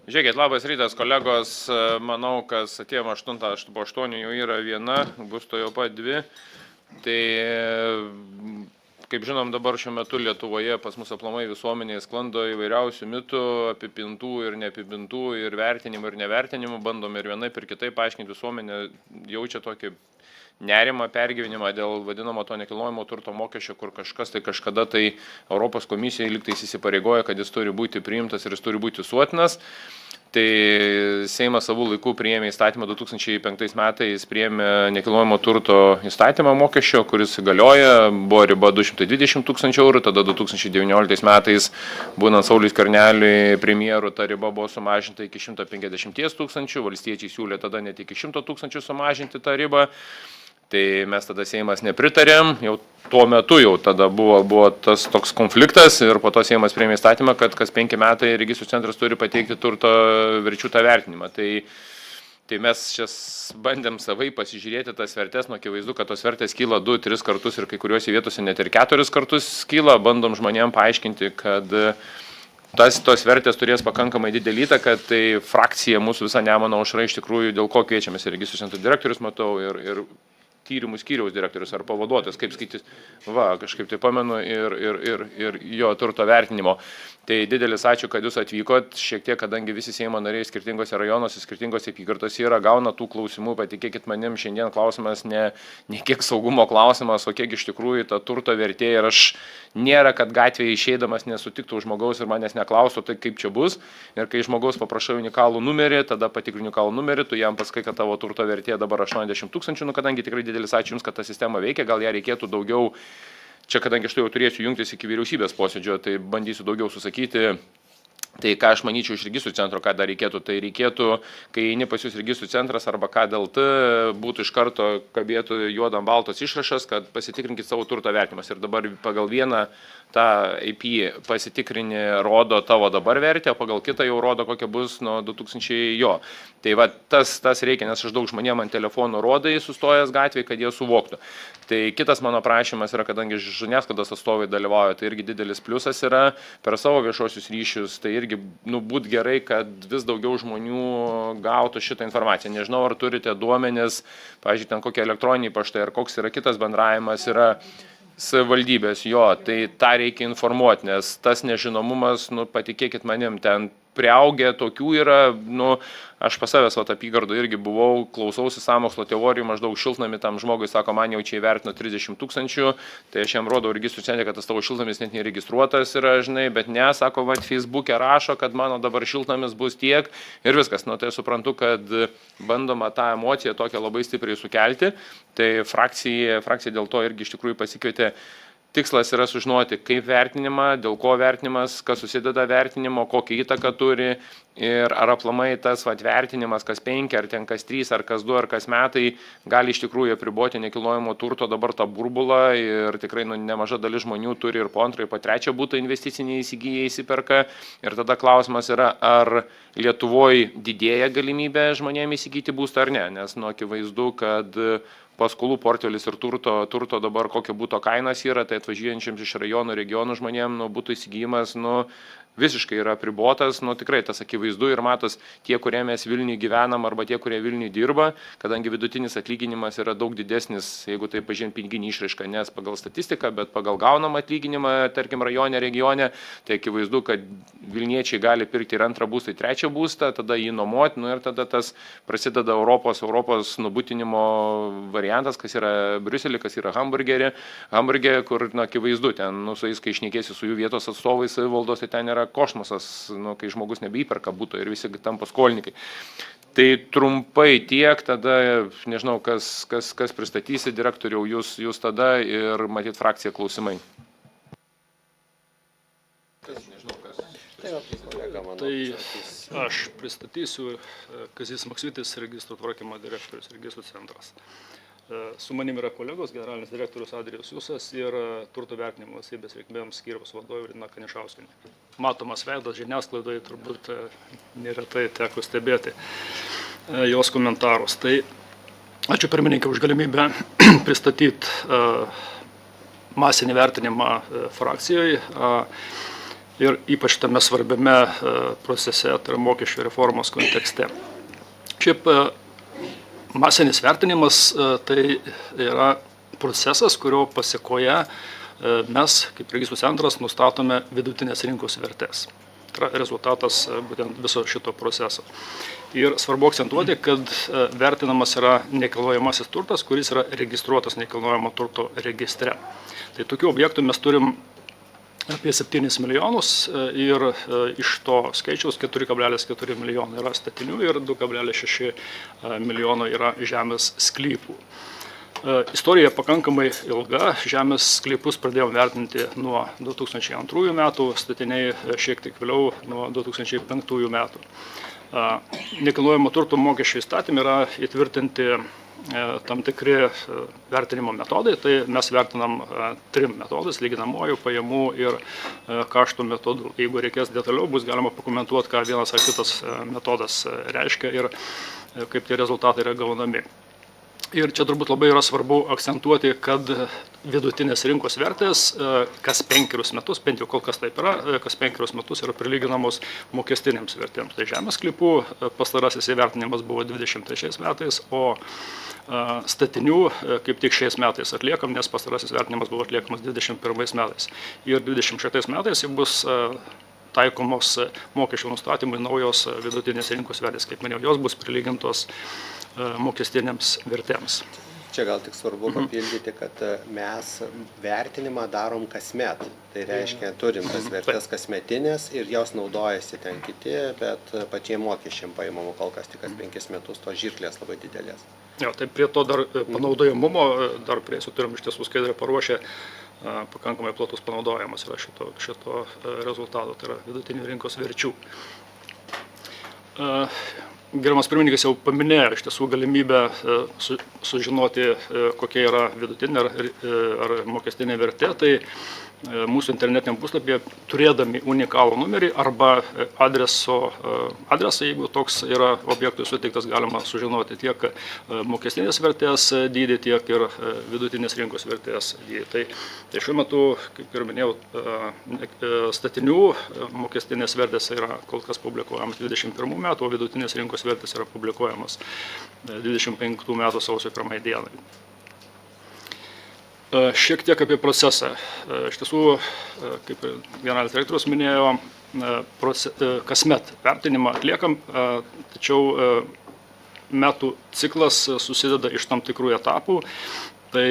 Žiūrėkit, labas rytas, kolegos. Manau, kas atėjom 8, po 8 jau yra viena, bus to jau pat 2. Tai, kaip žinom, dabar šiuo metu Lietuvoje pas mus aplamai visuomenėje sklando įvairiausių mitų, apipintų ir neapipintų, ir vertinimų ir nevertinimų. Bandom ir vienaip ir kitaip paaiškinti, visuomenė jaučia tokį nerimą, pergyvenimą dėl vadinamo to nekilnojamo turto mokesčio, kur kažkas tai kažkada tai Europos komisijai lygtais įsipareigoja, kad jis turi būti priimtas ir jis turi būti visuotinas. Tai Seimas savų laikų priėmė įstatymą 2005 metais, priėmė nekilnojamo turto įstatymą mokesčio, kuris galioja, buvo riba 220 000 eurų, tada 2019 metais, būnant Sauliui Skverneliui premjeru, ta riba buvo sumažinta iki 150 000, valstiečiai siūlė tada net iki 100 000 sumažinti tą ribą. Tai mes tada Seimas nepritarėm, jau tuo metu jau tada buvo tas toks konfliktas ir po to Seimas priėmė įstatymą, kad kas 5 metai registrų centras turi pateikti turto verčių tą vertinimą. Tai mes čia bandėm savai pasižiūrėti tas vertės, nuo akivaizdu, kad tos vertės kyla 2-3 kartus ir kai kuriuose vietose net ir 4 kartus kyla, bandom žmonėm paaiškinti, kad tos vertės turės pakankamai didelį įtaką, tai frakcija mūsų visa Nemuno aušra iš tikrųjų, dėl ko kviečiamės ir registrų centro direktorius matau ir tyrimų skyriaus direktorius ar pavaduotojas, kaip skaitys, kažkaip tai pamenu ir jo turto vertinimo. Tai didelis ačiū, kad jūs atvykot, šiek tiek, kadangi visi Seimo nariai skirtingose rajonuose, skirtingose apygardose yra, gauna tų klausimų, patikėkit manim, šiandien klausimas ne kiek saugumo klausimas, o kiek iš tikrųjų ta turto vertė ir aš nėra, kad gatvėje išeidamas nesutiktų žmogaus ir manęs neklaustų, tai kaip čia bus. Ir kai žmogaus paprašau unikalų numerį, tada patikrinu unikalų numerį, tu jam pasakai, kad tavo turto vertė dabar 80 000, kadangi tikrai didelis ačiū Jums, kad ta sistema veikia, gal ją reikėtų daugiau. Čia, kadangi aš jau turėsiu jungtis iki vyriausybės posėdžio, tai bandysiu daugiau susakyti. Tai ką aš manyčiau iš registrų centro, ką dar reikėtų, tai reikėtų, kai eini pas jūs registrų centras arba KDLT, būtų iš karto kabėtų juodam baltos išrašas, kad pasitikrinkit savo turto vertinimas. Ir dabar pagal vieną tą IP pasitikrinį rodo tavo dabar vertę, o pagal kitą jau rodo, kokia bus nuo 2000 jo. Tai va, tas reikia, nes aš daug žmonėm ant telefonų rodai sustojęs gatvėje, kad jie suvoktų. Tai kitas mano prašymas yra, kadangi žiniasklaidos atstovai dalyvauja, tai irgi didelis pliusas yra per savo viešuosius ryšius, tai irgi būt gerai, kad vis daugiau žmonių gautų šitą informaciją. Nežinau, ar turite duomenis, pavyzdžiui, ten kokie elektroniniai paštai, ar koks yra kitas bendravimas, yra savivaldybės, jo, tai tą reikia informuoti, nes tas nežinomumas, patikėkit manim, ten priaugę tokių yra, aš pas savęs apygardų irgi buvau, klausausi sąmokslo teorijų, maždaug šiltnamį tam žmogui, sako, man jau čia įvertino 30 000, tai aš jam rodau registrų centre, kad tas tavo šiltnamis net neregistruotas yra, žinai, bet ne, sako, Facebook'e rašo, kad mano dabar šiltnamis bus tiek ir viskas. Tai suprantu, kad bandoma tą emociją tokią labai stipriai sukelti, tai frakcija dėl to irgi iš tikrųjų pasikvietė. Tikslas yra sužinoti, kaip vertinimą, dėl ko vertinimas, kas susideda vertinimo, kokią įtaką turi ir ar aplamai tas vertinimas, kas 5, ar ten kas 3, ar kas 2, ar kas metai, gali iš tikrųjų apriboti nekilnojamo turto dabar tą burbulą ir tikrai nemaža dalis žmonių turi ir po 2, ir po 3 būtą investicinį įsigyję įsiperka. Ir tada klausimas yra, ar Lietuvoje didėja galimybė žmonėms įsigyti būstą ar ne, nes akivaizdu, kad paskolų portfelis ir turto dabar kokio būto kainas yra, tai atvažiuojančiams iš rajonų, regionų žmonėm būtų įsigijimas visiškai yra apribotas, tikrai tas akivaizdu ir matos tie, kurie mes Vilniuje gyvenam arba tie, kurie Vilniuje dirba, kadangi vidutinis atlyginimas yra daug didesnis, jeigu tai pažiūrint piniginį išraišką, nes pagal statistiką, bet pagal gaunamą atlyginimą, tarkim, rajone, regione, tai akivaizdu, kad Vilniečiai gali pirkti ir 2 būstą, ir 3 būstą, tada jį nuomoti, ir tada tas prasideda Europos nubutinimo variantas, kas yra Briuselį, kas yra Hamburge, kur akivaizdu, ten, su jais, kai išnekėsi su jų vietos atstovais savivaldos, tai ten yra kosmosas, kai žmogus nebeįperka būto ir visi tampa skolininkai. Tai trumpai tiek, tada, nežinau, kas pristatysi, direktoriau, jūs tada ir matyt frakcija klausimai. Tai aš pristatysiu Kazys Maksvytis, registrų tvarkymo direktorius, registrų centras. Su manim yra kolegos, generalinis direktorius Adrijus Jusas ir turto vertinimo valstybės reikmėms skyriaus vadovė Rina Kanišauskienė. Matomas veidas žiniasklaidoje turbūt neretai teko stebėti jos komentarus. Tai ačiū pirmininkai už galimybę pristatyti masinį vertinimą frakcijoje. ir ypač tame svarbiame procese, tai yra mokesčių reformos kontekste. Šiaip masinis vertinimas tai yra procesas, kurio pasiekoje mes, kaip registrų centras, nustatome vidutinės rinkos vertės. Tai yra rezultatas būtent viso šito proceso. Ir svarbu akcentuoti, kad vertinamas yra nekilnojamasis turtas, kuris yra registruotas nekilnojamo turto registre. Tai tokių objektų mes turim apie 7 milijonus ir iš to skaičiaus 4,4 milijonų yra statinių ir 2,6 milijono yra žemės sklypų. Istorija pakankamai ilga, žemės sklypus pradėjome vertinti nuo 2002 metų, statiniai šiek tiek vėliau nuo 2005 metų. Nekilnojamo turto mokesčio įstatyme yra įtvirtinti tam tikri vertinimo metodai, tai mes vertinam 3 metodus, lyginamuoju, pajamų ir kaštų metodų. Jeigu reikės detaliau, bus galima pakomentuoti, ką vienas ar kitas metodas reiškia ir kaip tie rezultatai yra gaunami. Ir čia turbūt labai yra svarbu akcentuoti, kad vidutinės rinkos vertės kas 5 metus, bent jau kol kas taip yra, kas 5 metus yra prilyginamos mokestinėms vertėms. Tai žemės sklypų pastarasis įvertinimas buvo 23 metais, o statinių kaip tik šiais metais atliekam, nes pastarasis vertinimas buvo atliekamas 21 metais. Ir 26 metais jau bus taikomos mokesčių nustatymui naujos vidutinės rinkos vertės, kaip minėjau, jos bus prilygintos mokestinėms vertėms. Čia gal tik svarbu papildyti, kad mes vertinimą darom kasmet. Tai reiškia, turim tas vertės kasmetinės ir jos naudojasi ten kiti, bet pačiem mokesčiam paimamo kol kas tik kas 5 metus, to žirklės labai didelės. Jo, tai prie to dar panaudojamumo, dar prieisiu, turim iš tiesų skaidrę paruošę, pakankamai platus panaudojimas yra šito rezultato, tai yra vidutinių rinkos verčių. Gerbiamas pirmininkas jau paminėjo iš tiesų galimybę sužinoti, kokia yra vidutinė ar mokestinė vertė. Tai mūsų internetiniam puslapyje, turėdami unikalų numerį arba adresą, jeigu toks yra objektui suteiktas, galima sužinoti tiek mokestinės vertės dydį, tiek ir vidutinės rinkos vertės dydį. Tai šiuo metu, kaip ir minėjau, statinių mokestinės vertės yra kol kas publikuojamas 21 metų, o vidutinės rinkos vertės yra publikuojamas 25 metų sausio 1 dienai. Šiek tiek apie procesą. Iš tiesų, kaip generalinis direktorius minėjo, kasmet vertinimą atliekam, tačiau metų ciklas susideda iš tam tikrų etapų. Tai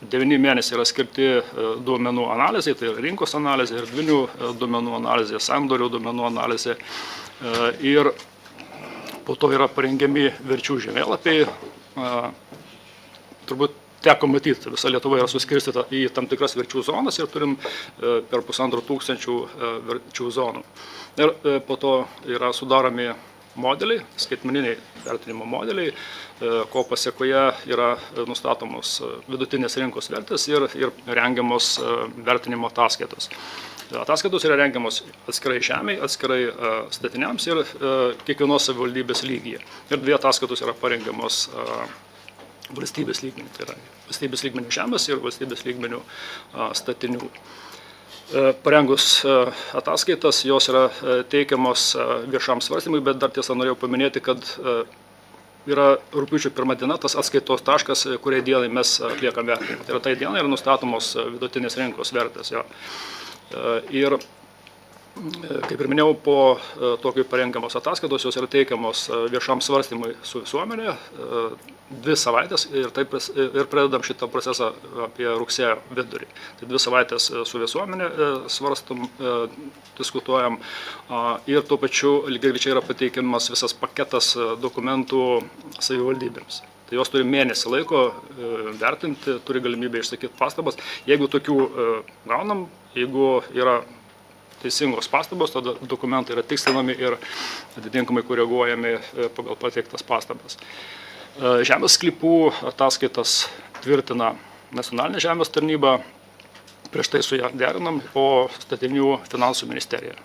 9 mėnesiai yra skirti duomenų analizai, tai yra rinkos analizė, erdvinių duomenų analizė, sandorių duomenų analizė. Ir po to yra parengiami verčių žemėlapiai. Turbūt teko matyti, visa Lietuva yra suskirstyta į tam tikras verčių zonas ir turim per 1500 verčių zonų. Ir po to yra sudaromi modeliai, skaitmeniniai vertinimo modeliai, ko pasiekoje yra nustatomos vidutinės rinkos vertės ir rengiamos vertinimo ataskaitos. Ataskaitos yra rengiamos atskirai žemiai, atskirai statiniams ir kiekvienos savivaldybės lygyje. Ir 2 ataskaitos yra parengiamos valstybės lygmenių, tai yra valstybės lygmenių žemės ir valstybės lygmenių statinių. Parengus ataskaitas, jos yra teikiamos viešam svarstymui, bet dar tiesa norėjau paminėti, kad yra rugpjūčio 1 diena tas atskaitos taškas, kuriai dienai mes atliekam vertinimą. Tai yra tai dienai yra nustatomos vidutinės rinkos vertės. Jo. Ir kaip ir minėjau, po to, kai parengiamos ataskaitos, jos yra teikiamos viešam svarstymui su visuomenė 2 savaitės ir pradedam šitą procesą apie rugsėjo vidurį. Tai 2 savaitės su visuomenė svarstom, diskutuojam ir tuo pačiu lygiai greičiai yra pateikiamas visas paketas dokumentų savivaldybėms. Tai jos turi mėnesį laiko vertinti, turi galimybę išsakyti pastabas. Jeigu tokių gaunam, jeigu yra teisingos pastabos, tada dokumentai yra tikslinami ir atitinkamai koreguojami pagal pateiktas pastabas. Žemės sklypų ataskaitas tvirtina nacionalinė žemės tarnyba, prieš tai su ją derinam, o statinių finansų ministerija.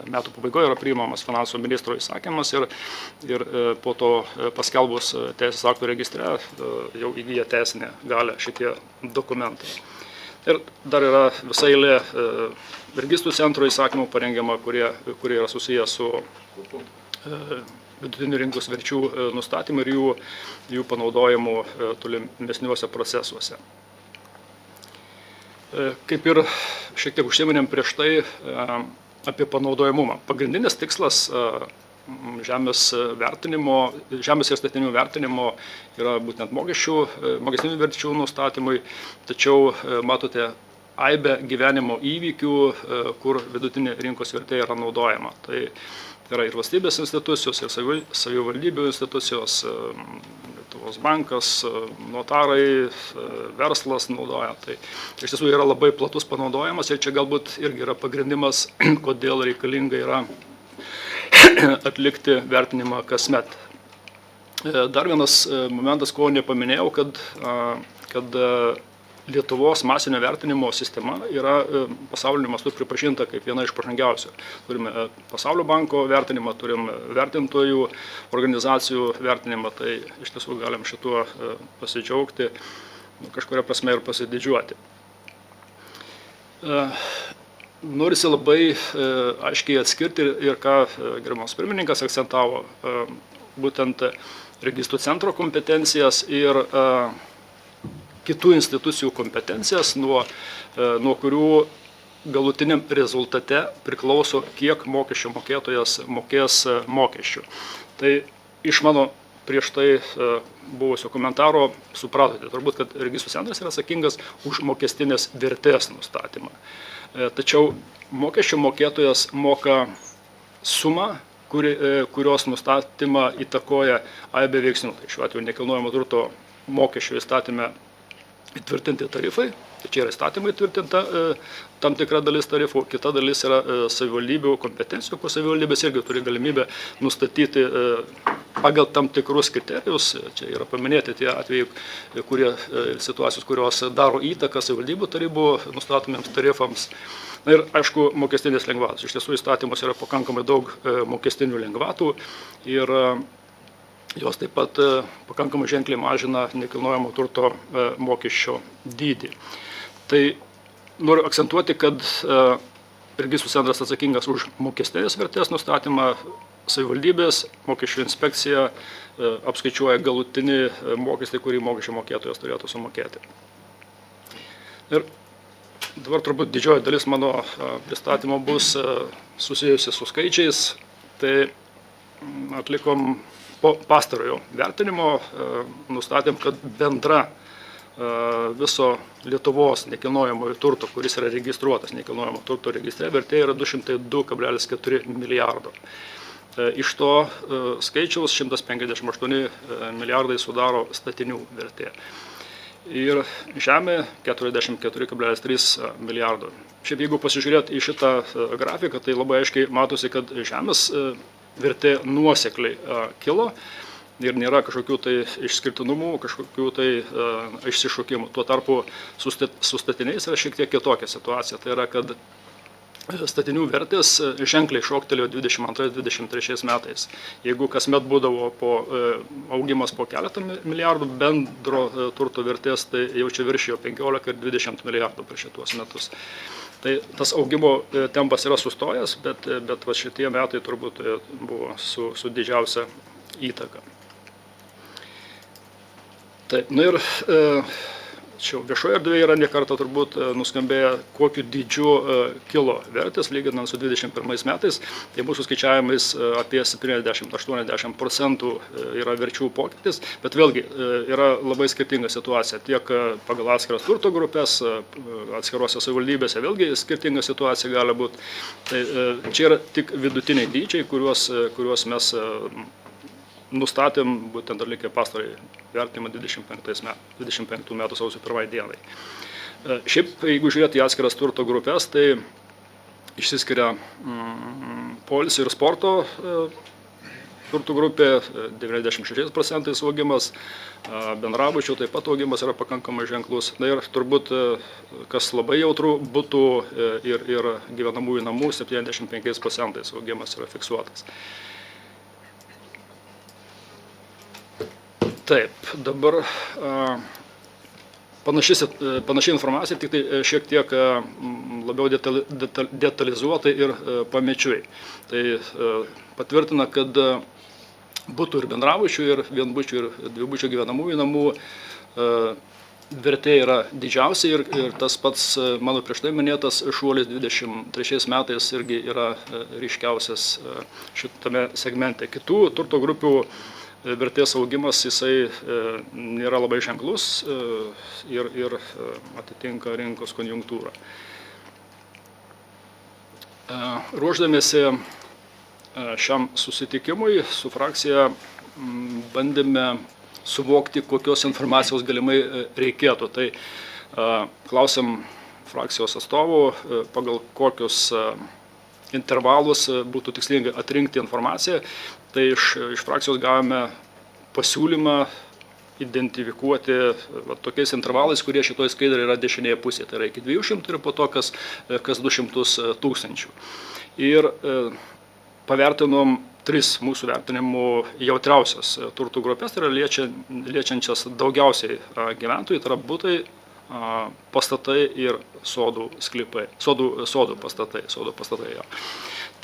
Metų pabaigoje yra priimamas finansų ministro įsakymas ir po to paskelbus teisės aktų registre jau įgyja teisinę galią šitie dokumentai. Ir dar yra visa eilė registrų centro įsakymų parengiama, kurie yra susiję su vidutinių rinkos verčių nustatymą ir jų panaudojimu tolimesniuose procesuose. Kaip ir šiek tiek užsiminėm prieš tai apie panaudojamumą. Pagrindinis tikslas žemės ir statinių vertinimo yra būtent mokestinių verčių nustatymui, tačiau matote aibę gyvenimo įvykių, kur vidutinė rinkos vertė yra naudojama. Tai yra ir valstybės institucijos, ir savivaldybių institucijos, Lietuvos bankas, notarai, verslas naudoja. Tai iš tiesų yra labai platus panaudojimas ir čia galbūt irgi yra pagrindimas, kodėl reikalinga yra atlikti vertinimą kasmet. Dar vienas momentas, ko nepaminėjau, kad Lietuvos masinio vertinimo sistema yra pasauliniu mastu pripažinta kaip viena iš pažangiausių. Turime Pasaulio banko vertinimą, turim vertintojų organizacijų vertinimą, tai iš tiesų galim šituo pasidžiaugti, kažkuria prasme ir pasididžiuoti. Norisi labai aiškiai atskirti ir ką gerbiamas pirmininkas akcentavo, būtent registrų centro kompetencijas ir kitų institucijų kompetencijas, nuo kurių galutiniam rezultate priklauso, kiek mokesčio mokėtojas mokės mokesčių. Tai iš mano prieš tai buvusio komentaro supratote, turbūt, kad registrų centras yra atsakingas už mokestinės vertės nustatymą. Tačiau mokesčio mokėtojas moka sumą, kurios nustatymą įtakoja aibė veiksnių. Tai šiuo atveju nekilnojamo turto mokesčio įstatyme įtvirtinti tarifai, tai čia yra įstatymai įtvirtinta tam tikra dalis tarifų, kita dalis yra savivaldybių kompetencijų, kur savivaldybės irgi turi galimybę nustatyti pagal tam tikrus kriterijus, čia yra paminėti tie atvejai, situacijos, kurios daro įtaką savivaldybių tarybų nustatomiems tarifams. Na ir aišku, mokestinės lengvatos. Iš tiesų įstatymuose yra pakankamai daug mokestinių lengvatų ir jos taip pat pakankamai ženkliai mažina nekilnojamo turto mokesčio dydį. Tai noriu akcentuoti, kad registrų centras atsakingas už mokestinės vertės nustatymą, savivaldybės mokesčių inspekcija apskaičiuoja galutinį mokestį, kurį mokesčio mokėtojas turėtų sumokėti. Ir dabar turbūt didžioji dalis mano pristatymo bus susijusi su skaičiais. Tai atlikom po pastarojo vertinimo, nustatėm, kad bendra viso Lietuvos nekilnojamojo turto, kuris yra registruotas nekilnojamo turto registre, vertė yra 202,4 milijardo. Iš to skaičiaus 158 milijardai sudaro statinių vertė. Ir žemė 44,3 milijardo. Šiaip jeigu pasižiūrėt į šitą grafiką, tai labai aiškiai matosi, kad žemės vertė nuosekliai kilo ir nėra kažkokių tai išskirtinumų, kažkokių tai išsišokimų. Tuo tarpu su statiniais yra šiek tiek kitokia situacija. Tai yra, kad statinių vertės ženkliai šoktelėjo 22-23 metais. Jeigu kasmet būdavo augimas po keletą milijardų bendro turto vertės, tai jau čia viršijo 15 ir 20 milijardų per šituos metus. Tai tas augimo tempas yra sustojęs, bet va šitie metai turbūt buvo su didžiausia įtaka. Taip, ir čia viešoje erdvėje yra nekartą turbūt nuskambėję, kokiu dydžiu kilo vertės, lyginant su 2021 metais. Tai mūsų skaičiavimais apie 70-80% yra verčių pokytis, bet vėlgi yra labai skirtinga situacija. Tiek pagal atskiras turto grupės, atskirose savivaldybėse vėlgi skirtinga situacija gali būti. Tai čia yra tik vidutiniai dydžiai, kuriuos mes nustatėm būtent atlikę pastarąjį vertinimą 25 metų sausio 1 dienai. Šiaip, jeigu žiūrėti į atskiras turto grupės, tai išsiskiria poilsio ir sporto turtų grupė 96% augimas, bendrabučių taip pat augimas yra pakankamai ženklus. Na ir turbūt, kas labai jautru, butų ir gyvenamųjų namų 75% augimas yra fiksuotas. Taip, dabar Panaši informacija, tik tai šiek tiek labiau detalizuotai ir pamečiui. Tai patvirtina, kad butų ir bendrabučių, ir vienbučių, ir dvibučių gyvenamųjų namų vertė yra didžiausia ir tas pats mano prieš tai minėtas šuolis 23 metais irgi yra ryškiausias šitame segmente. Kitų turto grupių vertės augimas jisai nėra labai ženklus ir atitinka rinkos konjunktūrą. Ruošdamiesi šiam susitikimui su frakcija bandėme suvokti, kokios informacijos galimai reikėtų. Tai klausėm frakcijos atstovų, pagal kokius intervalus būtų tikslingai atrinkti informaciją. Tai iš frakcijos gavome pasiūlymą identifikuoti tokiais intervalais, kurie šitoj skaidrėje yra dešinėje pusėje. Tai yra iki 200 ir po to kas 200 tūkstančių. Ir pavertinom 3 mūsų vertinimų jautriausias turtų grupės, tai yra liečiančias daugiausiai gyventojų, tai yra butai, pastatai ir sodų sklypai, sodų pastatai. Ja.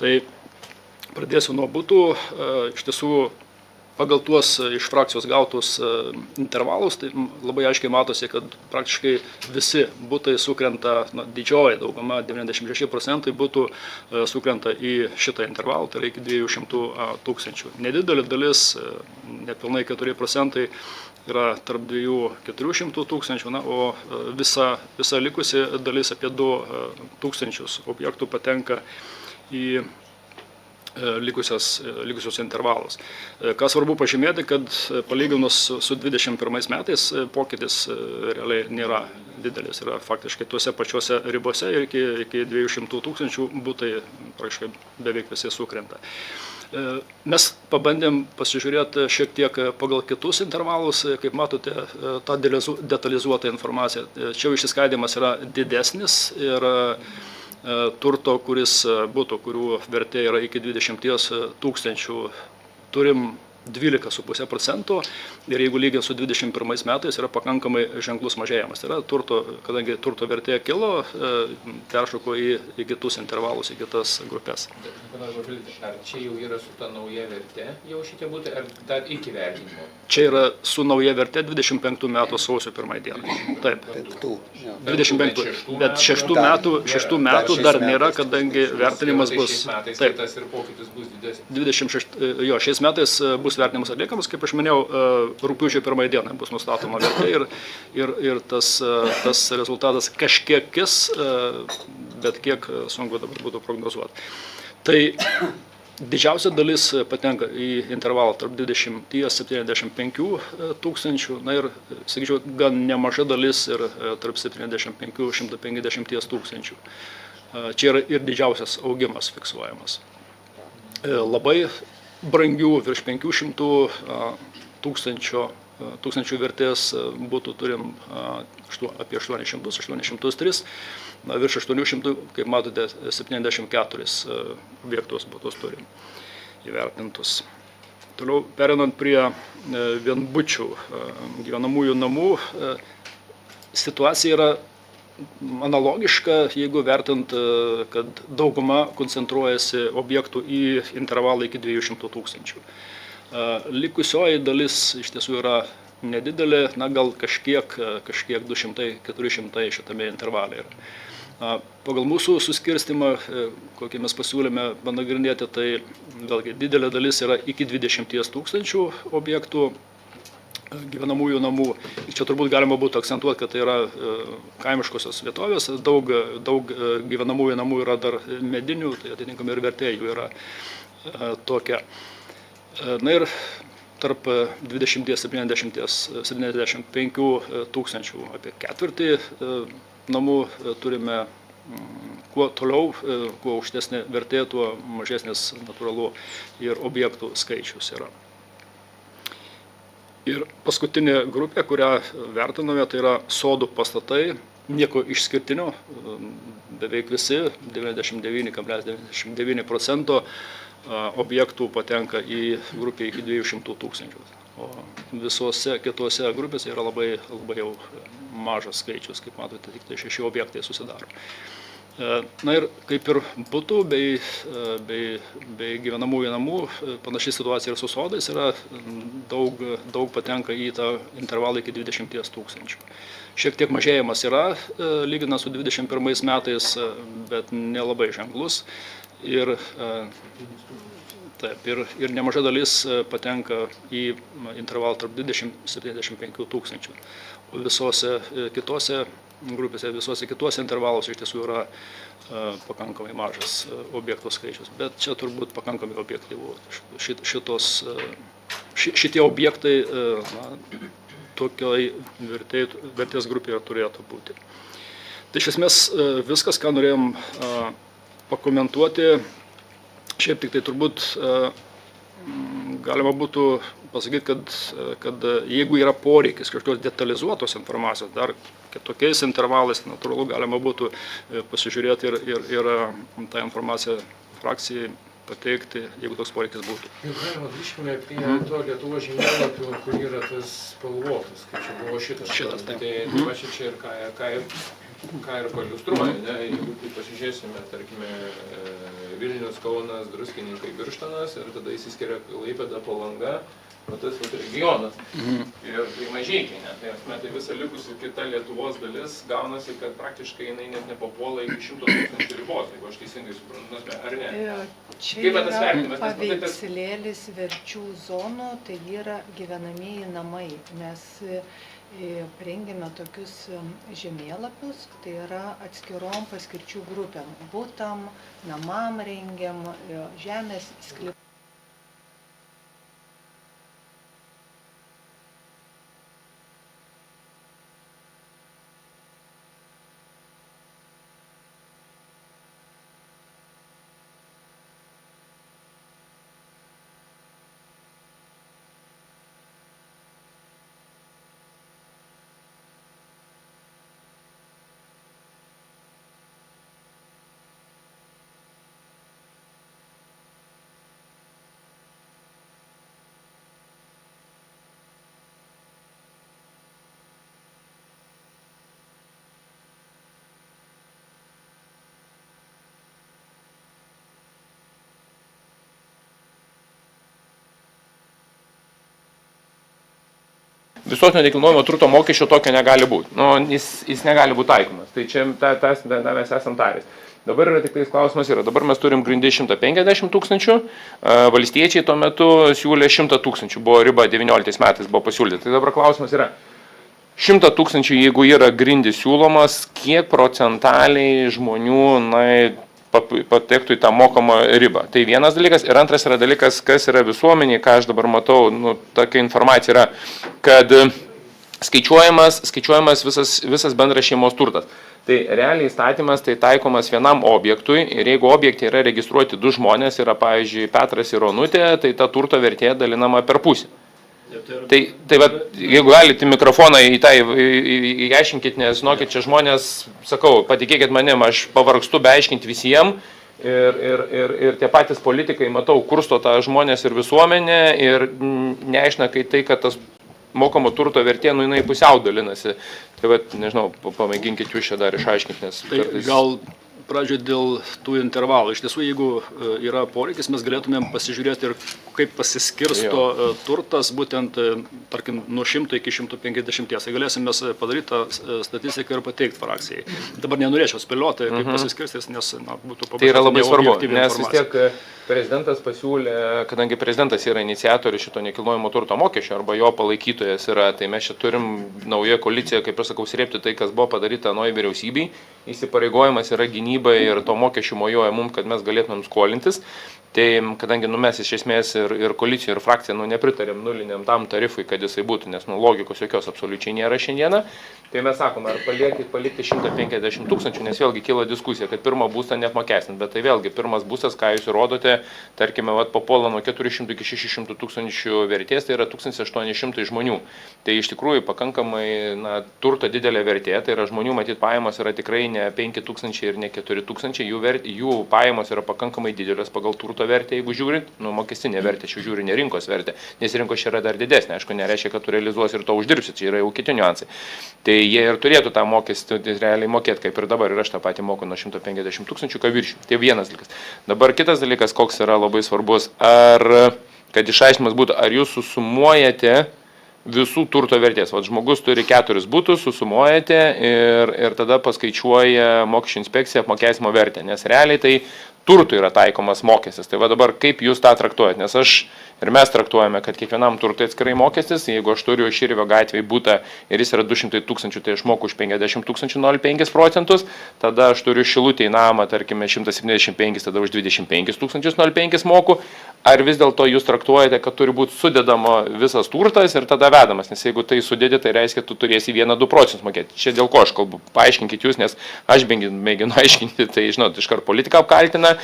Tai pradėsiu nuo butų, iš tiesų pagal tuos iš frakcijos gautus intervalus, tai labai aiškiai matosi, kad praktiškai visi butai sukrenta, didžioji dauguma, 96% butų sukrenta į šitą intervalą, tai yra iki 200 tūkstančių. Nedidelė dalis, nepilnai 4%, yra tarp 200–400 tūkstančių, o visa likusi dalis apie 2 tūkstančius objektų patenka į likusios intervalus. Ką svarbu pažymėti, kad palyginus su 21 metais pokytis realiai nėra didelis, yra faktiškai tuose pačiuose ribose ir iki 200 tūkstančių butai praktiškai beveik visi sukrenta. Mes pabandėm pasižiūrėti šiek tiek pagal kitus intervalus, kaip matote, tą detalizuotą informaciją. Čia išsiskaidimas yra didesnis ir turto, kurių vertė yra iki 20 tūkstančių, turim 12,5% ir jeigu lygiant su 21 metais yra pakankamai ženklus mažėjimas. Tai yra kadangi turto vertė kilo, peršoko į kitus intervalus, į kitas grupės. Ar čia jau yra su ta nauja vertė jau šitie būtai, ar dar iki vertinimo? Čia yra su nauja vertė 25 metų sausio 1 dieną. Taip. 25, bet 6 metų dar nėra, kadangi vertinimas bus. Taip. Tas ir pokytis bus didesnis. 26, šiais metais bus vertinimas atliekamas, kaip aš minėjau, rugpjūčio 1 dieną bus nustatoma vertė ir tas rezultatas kažkiek kis, bet kiek sunku dabar būtų prognozuoti. Tai didžiausia dalis patenka į intervalą tarp 20–75 tūkstančių, ir, sakyčiau, gan nemaža dalis ir tarp 75–150 tūkstančių. Čia yra ir didžiausias augimas fiksuojamas. Labai brangių virš 500 tūkstančių vertės būtų turim apie 803, virš 800, kaip matote, 74 objektus būtus turim įvertintus. Toliau perinant prie vienbučių gyvenamųjų namų, situacija yra analogiška, jeigu vertint, kad dauguma koncentruojasi objektų į intervalą iki 200 tūkstančių. Likusioji dalis iš tiesų yra nedidelė, gal kažkiek 200–400 šitame intervale yra. Pagal mūsų suskirstimą, kokį mes pasiūlėme panagrinėti, tai vėlgi didelė dalis yra iki 20 tūkstančių objektų gyvenamųjų namų. Čia turbūt galima būtų akcentuoti, kad tai yra kaimiškosios vietovės, daug gyvenamųjų namų yra dar medinių, tai atitinkami ir vertė jų yra tokia. Ir tarp 20–75 tūkstančių, apie ketvirtį namų turime, kuo toliau, kuo aukštesnė vertė, tuo mažesnis natūralu ir objektų skaičius yra. Ir paskutinė grupė, kurią vertinome, tai yra sodų pastatai, nieko išskirtinio, beveik visi, 99,99% objektų patenka į grupę iki 200 tūkstančių. o visose kitose grupėse yra labai jau mažas skaičius, kaip matote, tik tai 6 objektai susidaro. Na ir kaip ir butų bei gyvenamųjų namų, panaši situacija ir su sodais yra daug patenka į tą intervalą iki 20 000. Šiek tiek mažėjimas yra, lyginant su 21 metais, bet nelabai ženklus. Ir nemaža dalis patenka į intervalą tarp 20–75 000. O visose kitose grupėse, visose kitose intervaluose iš tiesų yra pakankamai mažas objektų skaičius. Bet čia turbūt pakankamai objektyvu. Šitie objektai tokioj vertės grupėje turėtų būti. Tai iš esmės viskas, ką norėjom pakomentuoti. Šiaip tik tai turbūt galima būtų pasakyti, kad jeigu yra poreikis kažkokios detalizuotos informacijos, dar kitokiais intervalais, natūralu, galima būtų pasižiūrėti ir tą informaciją frakcijai pateikti, jeigu toks poreikis būtų. Jau galima grįžkime prie to Lietuvos žemėlapio, kur yra tas spalvotas, kai čia buvo šitas. Tai va čia ir ką ir paliustruoja, ne? Jeigu tai pasižiūrėsime, tarkime, Vilnius, Kaunas, Druskininkai, Birštonas ir tada įsiskiria Klaipėda, Palanga, tas regionas. Ir tai Mažeikiai, ne? Tai visa likusi kita Lietuvos dalis gaunasi, kad praktiškai jinai net nepapuola iki 100 000 ribos, jeigu aš teisingai suprantu, ar ne? Čia yra paveikslėlis verčių zonų, tai yra gyvenamieji namai. Mes rengėme tokius žemėlapius, tai yra atskirom paskirčių grupėm. Butam, namam rengiam, žemės sklypam. Visuotinio nekilnojamo turto mokesčio tokio negali būti. Jis negali būti taikomas. Tai čia mes esam tarės. Dabar yra tik tais klausimas dabar mes turim grindį 150 000, valstiečiai tuo metu siūlė 100 000, buvo riba 19 metais buvo pasiūlyta. Tai dabar klausimas 100 000, jeigu yra grindis siūlomas, kiek procentaliai žmonių patektų į tą mokamą ribą. Tai vienas dalykas. Ir antras yra dalykas, kas yra visuomeniai, ką aš dabar matau, tokia informacija yra, kad skaičiuojamas visas bendras šeimos turtas. Tai realiai įstatymas tai taikomas vienam objektui ir jeigu objekte yra registruoti 2 žmonės, yra pavyzdžiui Petras ir Onutė, tai ta turto vertė dalinama per pusę. Tai jeigu galite mikrofoną įaiškinkit, nes žinokit, čia žmonės, sakau, patikėkit manim, aš pavargstu beaiškinti visiems ir tie patys politikai, matau, kursto tą žmonės ir visuomenę ir neaiškina, kai tai, kad tas mokamo turto vertė, jinai pusiau dalinasi. Tai nežinau, pamėginkit jūs čia dar išaiškinti, nes kartais... Gal pradžioje dėl tų intervalų. Iš tiesų, jeigu yra poreikis, mes galėtumėm pasižiūrėti ir kaip pasiskirsto turtas, būtent, tarkim, nuo 100 iki 150. Tai galėsim mes padaryti tą statistiką ir pateikti frakcijai. Dabar nenorėčiau spėlioti, kaip pasiskirstys, nes būtų paprastai. Tai yra labai svarbu, nes vis tiek prezidentas pasiūlė, kadangi prezidentas yra iniciatorius šito nekilnojamo turto mokesčio arba jo palaikytojas yra, tai mes čia turim naują koaliciją, kaip aš sakau, srėpti tai, kas buvo padaryta naujoje vyriausybei. Įsipareigojimas yra gynybai ir to mokesčių mojuoja mums, kad mes galėtumėm skolintis. Tai kadangi mes iš esmės ir koalicija, ir frakcija nepritarėm nuliniam tam tarifui, kad jisai būtų, nes logikos jokios absoliučiai nėra šiandieną, tai mes sakome, ar palikti 150 000, nes vėlgi kyla diskusija, kad pirmą būstą neapmokestinti, bet tai vėlgi pirmas būstas, ką jūs įrodote, tarkime, papuola nuo 400 iki 600 000 vertės, tai yra 1800 žmonių. Tai iš tikrųjų pakankamai turto didelė vertė, tai yra žmonių matyt pajamos yra tikrai ne 5 000 ir ne 4 000, jų pajamos yra pakankamai didelės pagal turto turto vertę, jeigu žiūrint, mokestinė vertė, čia žiūri ne rinkos vertė, nes rinkos čia yra dar didesnė, aišku, nereiškia, kad tu realizuosi ir to uždirbsi, čia yra jau kiti niuansai. Tai jie ir turėtų tą mokestį realiai mokėti, kaip ir dabar, ir aš tą patį moku nuo 150 000, ką viršiu. Tai vienas dalykas. Dabar kitas dalykas, koks yra labai svarbus, kad išaiškinimas būtų, ar jūs susumuojate visų turto vertės. Vat žmogus turi 4 butus, susumuojate ir tada paskaičiuoja mokesčių inspekcija apmokestinimo vertę, nes realiai tai turtui yra taikomas mokestis. Tai va dabar kaip jūs tą traktuojate, nes aš ir mes traktuojame, kad kiekvienam turtui atskirai mokestis, jeigu aš turiu Širvio gatvėje būtą ir jis yra 200 000, tai aš moku už 50 000 0,5%, tada aš turiu Šilutėje namą, tarkime, 175, tada už 25 000 moku. Ar vis dėlto jūs traktuojate, kad turi būti sudedama visas turtas ir tada vedamas, nes jeigu tai sudėdi, tai reiškia, tu turėsi 1-2% mokėti. Čia dėl ko aš kalbu, paaiškinkit jūs, nes aš mėginu aiškinti, tai žinot, iškart politiką apkaltina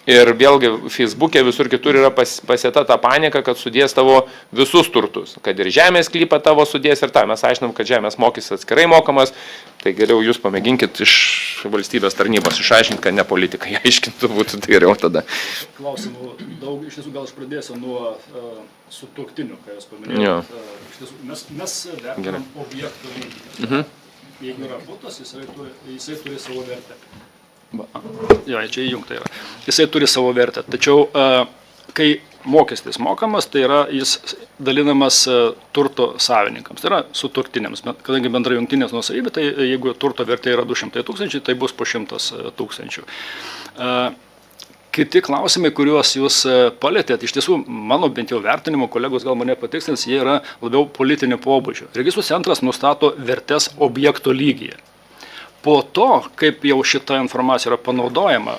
ir vėlgi Facebook'e visur kitur yra pasieta ta panika, kad sudės tavo visus turtus, kad ir žemės sklypą tavo sudės ir tą. Mes aiškinam, kad žemės mokestis atskirai mokamas, tai geriau jūs pamėginkit iš valstybės tarnybos išaiškinti, kad ne politikai aiškintų, būtų tai geriau tada. Klausimų daug, iš tiesų gal aš pradėsiu nuo sutuoktinių, ką jūs paminėjote. Iš tiesų, mes vertinam objektų lygį. Jeigu yra butas, jisai turi savo vertę. Jo, čia įjungta yra. Jisai turi savo vertę. Tačiau, kai mokestis mokamas, tai yra jis dalinamas turto savininkams, tai yra sutuoktiniams. Kadangi bendra jungtinės nuosavybė, tai jeigu turto vertė yra 200 000, tai bus po 100 000. Kiti klausimai, kuriuos jūs palėtėt, iš tiesų, mano bent jau vertinimo, kolegos gal mane patikslins, jie yra labiau politinio pobūdžio. Registrų centras nustato vertės objekto lygyje. Po to, kaip jau šita informacija yra panaudojama,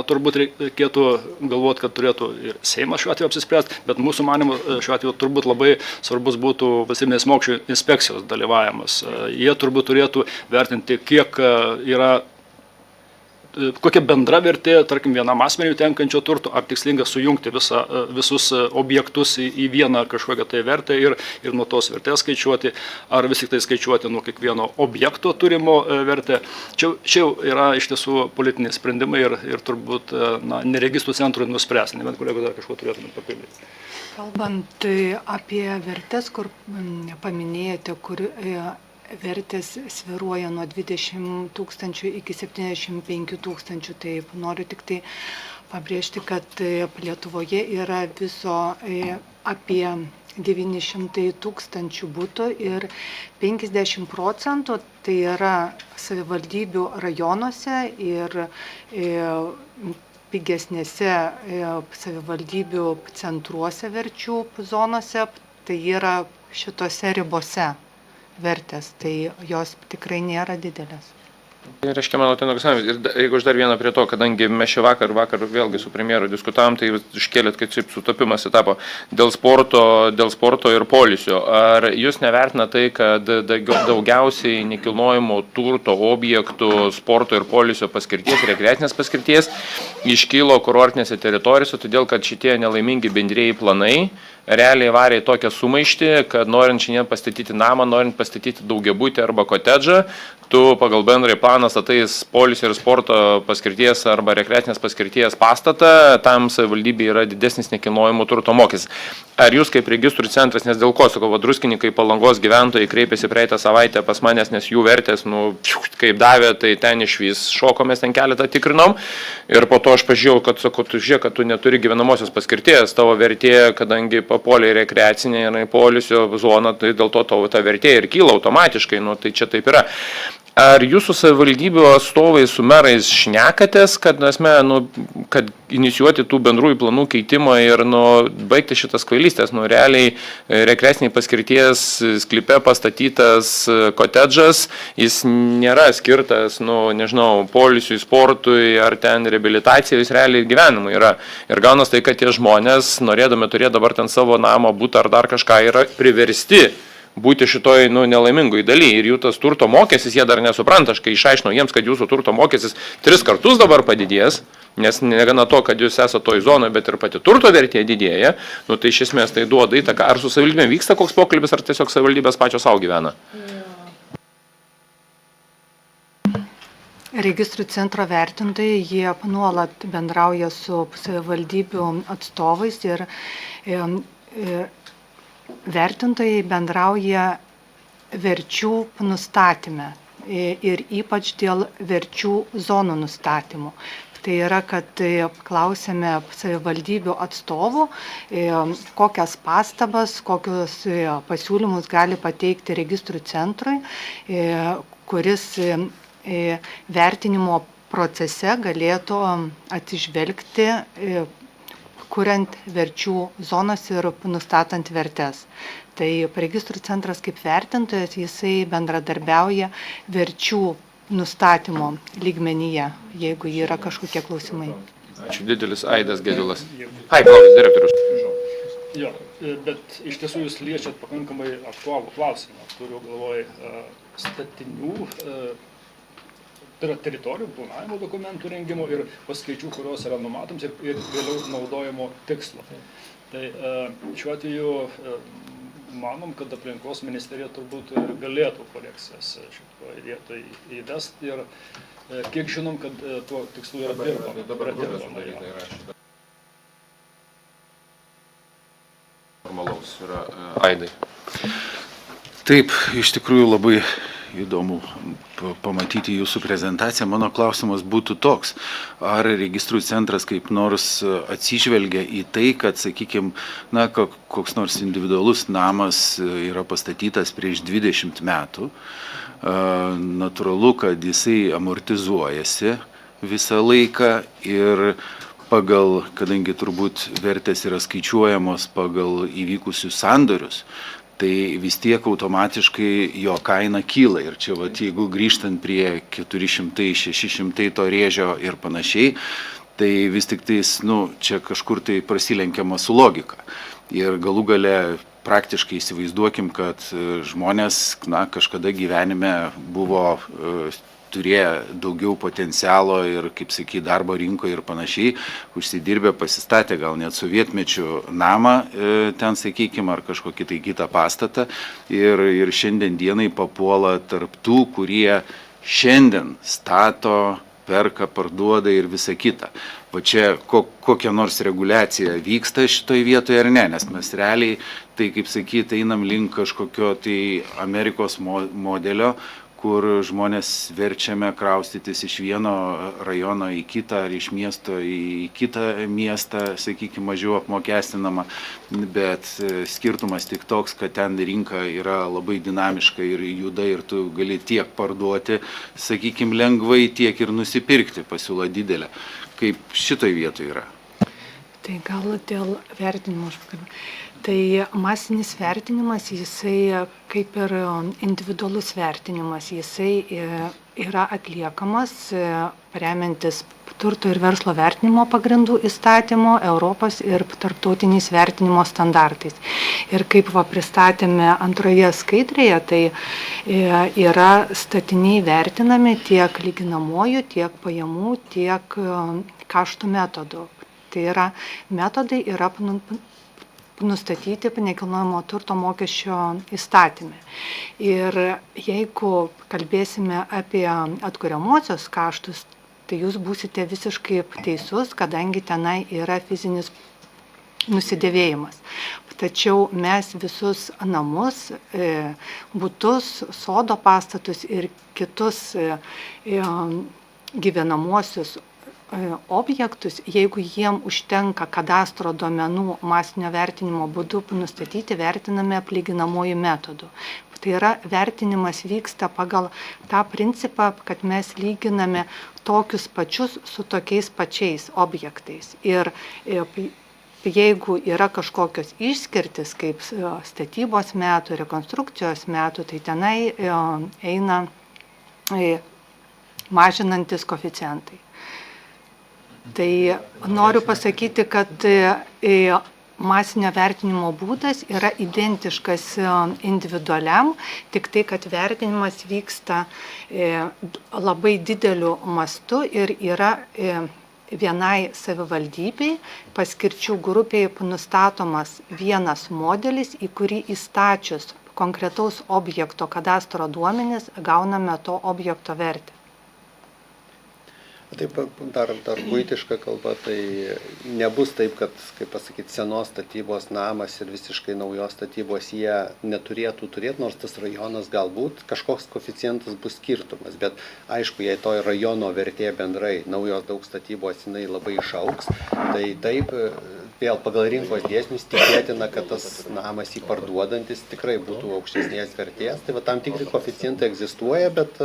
turbūt reikėtų galvoti, kad turėtų ir Seimas šiuo atveju apsispręsti, bet mūsų manimo šiuo atveju turbūt labai svarbus būtų valstybinės mokesčių inspekcijos dalyvavimas. Jie turbūt turėtų vertinti, kiek yra kokia bendra vertė, tarkim, vienam asmeniui tenkančio turto, ar tikslinga sujungti visus objektus į vieną kažkokią tai vertę ir nuo tos vertės skaičiuoti, ar vis tik tai skaičiuoti nuo kiekvieno objekto turimo vertę. Čia yra iš tiesų politiniai sprendimai ir turbūt ne registrų centrui nuspręs, nebent kolegos dar kažko turėtume papildyti. Kalbant apie vertės, kur paminėjote, kur vertės sviruoja nuo 20 000 iki 75 000, taip noriu tik tai pabrėžti, kad Lietuvoje yra viso apie 900 000 butų ir 50% tai yra savivaldybių rajonuose ir pigesnėse savivaldybių centruose verčių zonose, tai yra šitose ribose vertės, tai jos tikrai nėra didelės. Tai reiškia, mano ten nuogastavimas. Ir jeigu aš dar vieną prie to, kadangi mes čia vakar vėlgi su premjeru diskutavom, tai iškėlėt, kad šiaip sutapimas etapo dėl sporto ir poilsio. Ar jūs nevertina tai, kad daugiausiai nekilnojamo turto objektų sporto ir poilsio paskirties, rekreacinės paskirties iškilo kurortinėse teritorijose, todėl kad šitie nelaimingi bendrieji planai realiai varė tokią sumaištį, kad norint šiandien pastatyti namą, norint pastatyti daugiabutį arba kotedžą, tu pagal bendrąjį planą statais poilsio ir sporto paskirties arba rekreacinės paskirties pastatą, tam savivaldybė yra didesnis nekilnojamo turto mokestis. Ar jūs kaip registrų centras, nes dėl ko, sakau, Druskininkai Palangos gyventojai kreipėsi praeitą savaitę pas manęs, nes jų vertės, kaip davė, tai ten išvis šokomės, ten keletą tikrinom ir po to aš pažiūrėjau, kad, sakau, tu žiūrėk, kad tu neturi gyvenamosios paskirties, tavo vertė, kadangi papuolė į rekreacinę ir į poilsio zoną, tai dėl to tavo ta vertė ir kyla automatiškai, tai čia taip yra. Ar jūsų savivaldybių atstovai su merais šnekatės, kad inicijuoti tų bendrųjų planų keitimą ir baigti šitas kvailystės? Realiai rekreaciniai paskirties sklype pastatytas kotedžas, jis nėra skirtas, poilsiui, sportui ar ten reabilitacijai, jis realiai gyvenimui yra. Ir gaunas tai, kad tie žmonės, norėdami turėti dabar ten savo namą, butą ar dar kažką, yra priversti būti šitoj nelaimingoj daly ir jų tas turto mokestis, jie dar nesupranta, aš kai išaiškinau jiems, kad jūsų turto mokestis 3 kartus dabar padidės, nes negana to, kad jūs esate toj zonoje, bet ir pati turto vertė didėja, tai iš esmės tai duoda įtaką. Ar su savivaldybėm vyksta koks pokalbis, ar tiesiog savivaldybės pačios savo gyvena? Registrų centro vertintojai, jie nuolat bendrauja su savivaldybių atstovais ir vertintojai bendrauja verčių nustatyme ir ypač dėl verčių zonų nustatymų. Tai yra, kad klausėme savivaldybių atstovų, kokias pastabas, kokius pasiūlymus gali pateikti registrų centrui, kuris vertinimo procese galėtų atsižvelgti, kuriant verčių zonas ir nustatant vertes. Tai registrų centras kaip vertintojas, jisai bendradarbiauja verčių nustatymo lygmenyje, jeigu yra kažkokie klausimai. Ačiū, didelis Aidas Gedilas. Hai, ponas direktorius. Jo, bet iš tiesų jūs liečiat pakankamai aktualų klausimą. Turiu galvoj statinių, tai yra teritorijų planavimo dokumentų rengimo ir paskaičių, kurios yra numatoms ir vėliau naudojimo tikslo. Tai šiuo atveju manom, kad aplinkos ministerija turbūt galėtų korekcijas šitoje vietoje įvesti ir kiek žinom, kad tuo tikslu yra dirbama. Normalaus yra Aidai. Taip, iš tikrųjų labai įdomu pamatyti jūsų prezentaciją. Mano klausimas būtų toks, ar registrų centras kaip nors atsižvelgia į tai, kad, sakykime, koks nors individualus namas yra pastatytas prieš 20 metų. Natūralu, kad jisai amortizuojasi visą laiką ir kadangi turbūt vertės yra skaičiuojamos pagal įvykusius sandorius, tai vis tiek automatiškai jo kaina kyla. Ir čia, jeigu grįžtant prie 400-600 to rėžio ir panašiai, tai vis tik tais, čia kažkur tai prasilenkiama su logika. Ir galų gale praktiškai įsivaizduokim, kad žmonės, kažkada gyvenime buvo turėjo daugiau potencialo ir, kaip sakyt, darbo rinkoje ir panašiai, užsidirbę, pasistatė gal net sovietmečių namą ten, sakykime, ar kažkokį tai kitą pastatą ir šiandien dienai papuola tarp tų, kurie šiandien stato, perka, parduoda ir visa kita. Va čia kokia nors reguliacija vyksta šitoj vietoje ar ne, nes mes realiai, tai kaip sakyt, einam link kažkokio tai Amerikos modelio, kur žmonės verčiame kraustytis iš vieno rajono į kitą ar iš miesto į kitą miestą, sakykime, mažiau apmokestinama, bet skirtumas tik toks, kad ten rinka yra labai dinamiška ir juda ir tu gali tiek parduoti, sakykime, lengvai, tiek ir nusipirkti, pasiūla didelė. Kaip šitoj vietoje yra? Tai gal dėl vertinimo aš pakalbėjau. Tai masinis vertinimas, jisai kaip ir individualus vertinimas, jisai yra atliekamas remiantis turto ir verslo vertinimo pagrindų įstatymo, Europos ir tarptautiniais vertinimo standartais. Ir kaip pristatėme antroje skaidrėje, tai yra statiniai vertinami tiek lyginamuoju, tiek pajamų, tiek kaštų metodų. Tai yra metodai yra nustatyti nekilnojamo turto mokesčio įstatyme. Ir jeigu kalbėsime apie atkuriamuosius kaštus, tai jūs būsite visiškai teisus, kadangi tenai yra fizinis nusidėvėjimas. Tačiau mes visus namus, butus, sodo pastatus ir kitus gyvenamuosius objektus, jeigu jiem užtenka kadastro duomenų masinio vertinimo būdu nustatyti, vertiname lyginamuoju metodu. Tai yra, vertinimas vyksta pagal tą principą, kad mes lyginame tokius pačius su tokiais pačiais objektais. Ir jeigu yra kažkokios išskirtis, kaip statybos metų, rekonstrukcijos metų, tai tenai eina mažinantis koeficientai. Tai noriu pasakyti, kad masinio vertinimo būdas yra identiškas individualiam, tik tai, kad vertinimas vyksta labai dideliu mastu ir yra vienai savivaldybei paskirčių grupiai nustatomas vienas modelis, į kurį įstačius konkretaus objekto kadastro duomenis gauname to objekto vertę. Taip, dar buitiška kalba, tai nebus taip, kad, kaip pasakyti, senos statybos namas ir visiškai naujos statybos jie neturėtų turėti, nors tas rajonas galbūt kažkoks koeficientas bus skirtumas, bet aišku, jei to rajono vertė bendrai naujos daug statybos jinai labai išauks, tai taip, vėl pagal rinkos dėsnius tikėtina, kad tas namas jį parduodantis tikrai būtų aukštesnės vertės, tai va tam tikri koeficientai egzistuoja, bet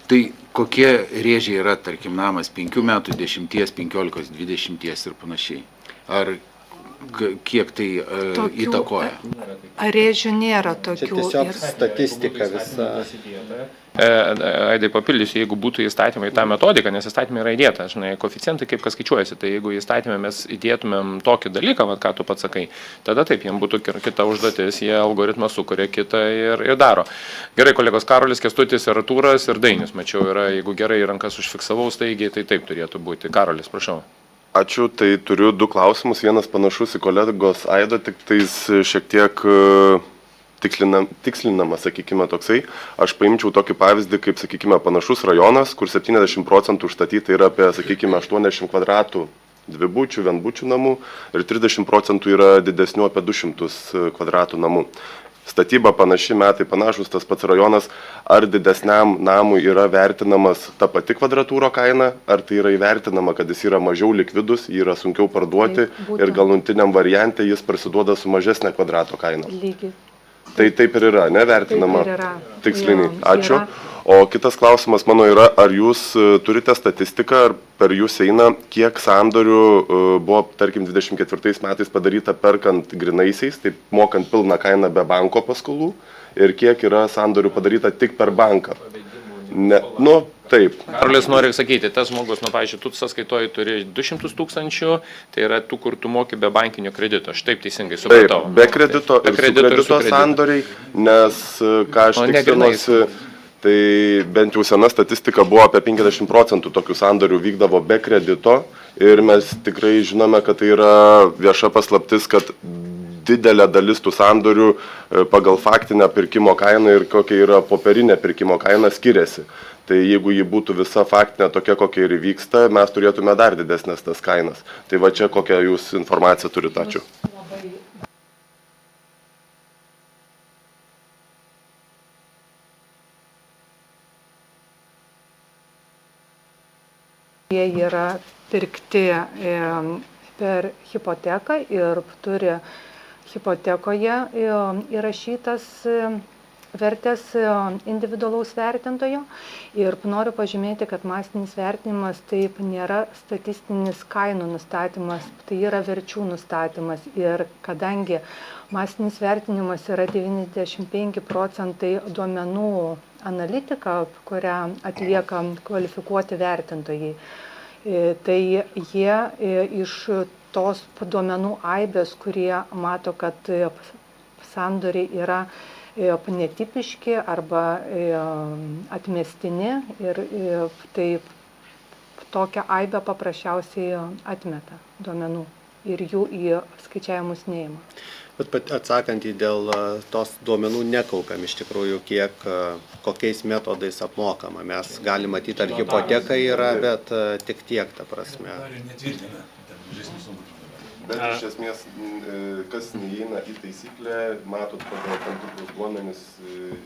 Tai kokie rėžiai yra, tarkim, namas 5 metų, 10, 15, 20 ir panašiai? Ar kiek tai įtakoja? Rėžių nėra čia tokių. tiesiog statistika visa. Aidai papildysiu, jeigu būtų įstatymai tą metodiką, nes įstatymai yra įdėta, žinai, koeficientai kaip kas skaičiuojasi, tai jeigu įstatymė mes įdėtumėm tokį dalyką, vat, ką tu pats sakai, tada taip, jiems būtų kita užduotis, jie algoritmą sukuria kitą ir daro. Gerai, kolegos Karolis, Kęstutis, Artūras ir Dainius, mačiau, yra, jeigu gerai rankas užfiksavau staigiai, tai taip turėtų būti. Karolis, prašau. Ačiū, tai turiu 2 klausimus, vienas panašus į kolegos Aido, tik tais šiek tiek tikslinamas, sakykime, toksai. Aš paimčiau tokį pavyzdį, kaip, sakykime, panašus rajonas, kur 70% užstatyta yra apie, sakykime, 80 kvadratų dvibučių, vienbučių namų ir 30% yra didesnių apie 200 kvadratų namų. Statyba panaši, metai panašus, tas pats rajonas, ar didesniam namui yra vertinamas ta pati kvadratūro kaina, ar tai yra įvertinama, kad jis yra mažiau likvidus, jį yra sunkiau parduoti ir galutiniam variante jis parsiduoda su mažesnė kvadrato kaina. Lygiai. Tai taip ir yra, nevertinama Taip ir yra. tiksliniai. Jo, Ačiū. yra. O kitas klausimas mano yra, ar jūs turite statistiką, ar per jūs eina, kiek sandorių buvo, tarkim, 24 metais padaryta perkant grinaisiais, taip mokant pilną kainą be banko paskolų, ir kiek yra sandorių padaryta tik per banką. Taip. Karolis nori sakyti, tas žmogus, pavyzdžiui, tu sąskaitoji turi 200 000, tai yra tų, kur tu moki be bankinio kredito, aš taip teisingai supratau. Taip, be kredito ir su kredito sandoriai, nes ką aš tikslinuosi, tai bent jau sena statistika buvo apie 50% tokių sandorių vykdavo be kredito ir mes tikrai žinome, kad tai yra vieša paslaptis, kad didelė dalis tų sandorių pagal faktinę pirkimo kainą ir kokia yra popierinė pirkimo kaina skiriasi. Tai jeigu ji būtų visa faktinė tokia, kokia ir vyksta, mes turėtume dar didesnės tas kainas. Tai va čia kokią jūs informaciją turite. Ačiū. Jie yra pirkti per hipoteką ir turi hipotekoje įrašytas vertės individualaus vertintojo. Ir noriu pažymėti, kad masinis vertinimas taip nėra statistinis kainų nustatymas, tai yra verčių nustatymas. Ir kadangi masinis vertinimas yra 95% duomenų analitika, kurią atlieka kvalifikuoti vertintojai, tai jie iš tos duomenų aibės, kurie mato, kad sandoriai yra netipiški arba atmestini ir taip tokią aibę paprasčiausiai atmeta duomenų ir jų į skaičiavimus neima. Bet atsakant į dėl tos duomenų nekaupiam iš tikrųjų, kiek, kokiais metodais apmokama. Mes galime matyti, ar hipoteka yra, bet tik tiek, ta prasme. Bet iš esmės, kas neįeina į taisyklę, matot, pagal tam tikrus duomenis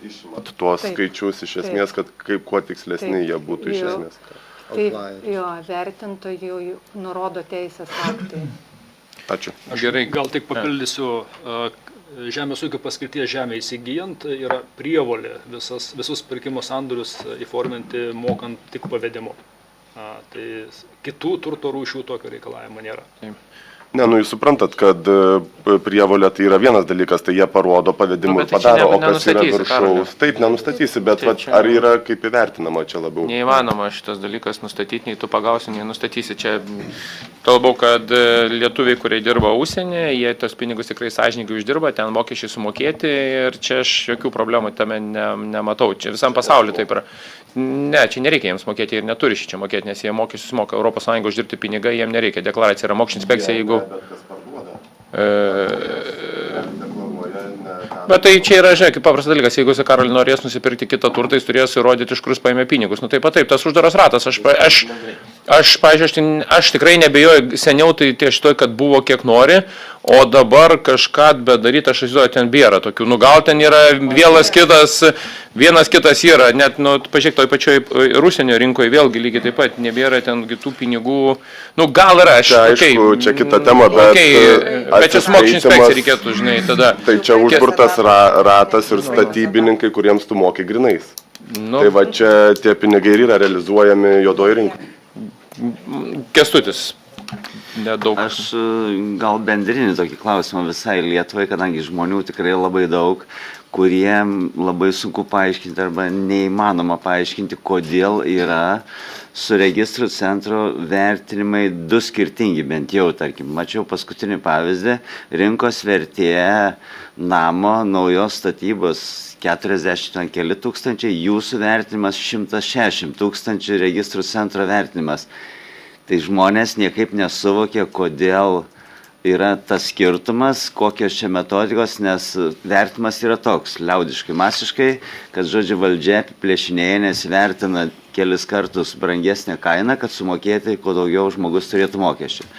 išimat tuos skaičius iš esmės, kad kaip kuo tikslesni jie būtų iš esmės. Taip, jo, vertintojų nurodo teisės aktai. Ačiū. Aš gal tik papildysiu, žemės ūkio paskirties žemė įsigijant yra prievolė visus pirkimo sandorius įforminti mokant tik pavedimu. Tai kitų turto rūšių tokio reikalavimo nėra. Ne, jūs suprantat, kad prievolė tai yra vienas dalykas, tai jie parodo pavedimu ir padaro, o kas yra viršaus. Taip, nenustatysi, bet ar yra kaip įvertinama čia labiau? Neįmanoma šitas dalykas nustatyti, nei tu pagausi, nei nustatysi. Čia kalbau, kad lietuviai, kurie dirba užsienyje, jie tos pinigus tikrai sąžininkai uždirba, ten mokesčiai sumokėti ir čia aš jokių problemų tame nematau. Čia visam pasauliu taip yra. Ne, čia nereikia jiems mokėti ir neturi šį čia mokėti, nes jie mokesčius moka Europos Sąjungos uždirbti pinigai, jiems nereikia. Deklaracija yra mokesčių inspekcija, jeigu... Bet kas parduoda? Deklaruoja ne tą Bet tai čia yra, žinai, kaip paprastas dalykas, jeigu jis Karolį norės nusipirkti kitą turtą, jis turės įrodyti, iš kur jis paėmė pinigus. Nu taip, tas uždaras ratas. Aš tikrai nebejoju, seniau tai šitoj, kad buvo kiek nori, o dabar kažką bedaryti, aš įsivaizduoju, ten bėra tokių. Nu gal ten yra vienas kitas yra, net, nu, pažiūrėk, toj pačioj Rusienio rinkoje vėlgi lygiai taip pat nebėra ten kitų pinigų. Nu gal yra, aišku, čia kita tema, bet... Bet čia su mokesčių inspekcija reikėtų, žinai, tada... Tai čia užburtas ratas ir statybininkai, kuriems tu moki grinais. Nu, tai va čia tie pinigai ir yra realizuojami juodoje rinkoje. Kęstutis. Nedaug. Aš gal bendrinį tokį klausimą visai Lietuvai, kadangi žmonių tikrai labai daug, kuriem labai sunku paaiškinti arba neįmanoma paaiškinti, kodėl yra su registrų centro vertinimai du skirtingi, bent jau, tarkim, mačiau paskutinį pavyzdį, rinkos vertė namo naujos statybos 40 keli tūkstančiai, jūsų vertinimas 160 tūkstančių registrų centro vertinimas. Tai žmonės niekaip nesuvokė, kodėl yra tas skirtumas, kokios čia metodikos, nes vertimas yra toks, liaudiškai, masiškai, kad, žodžiu, valdžia apiplėšinėja, nes vertina kelis kartus brangesnę kainą, kad sumokėti, kuo daugiau žmogus turėtų mokesčių.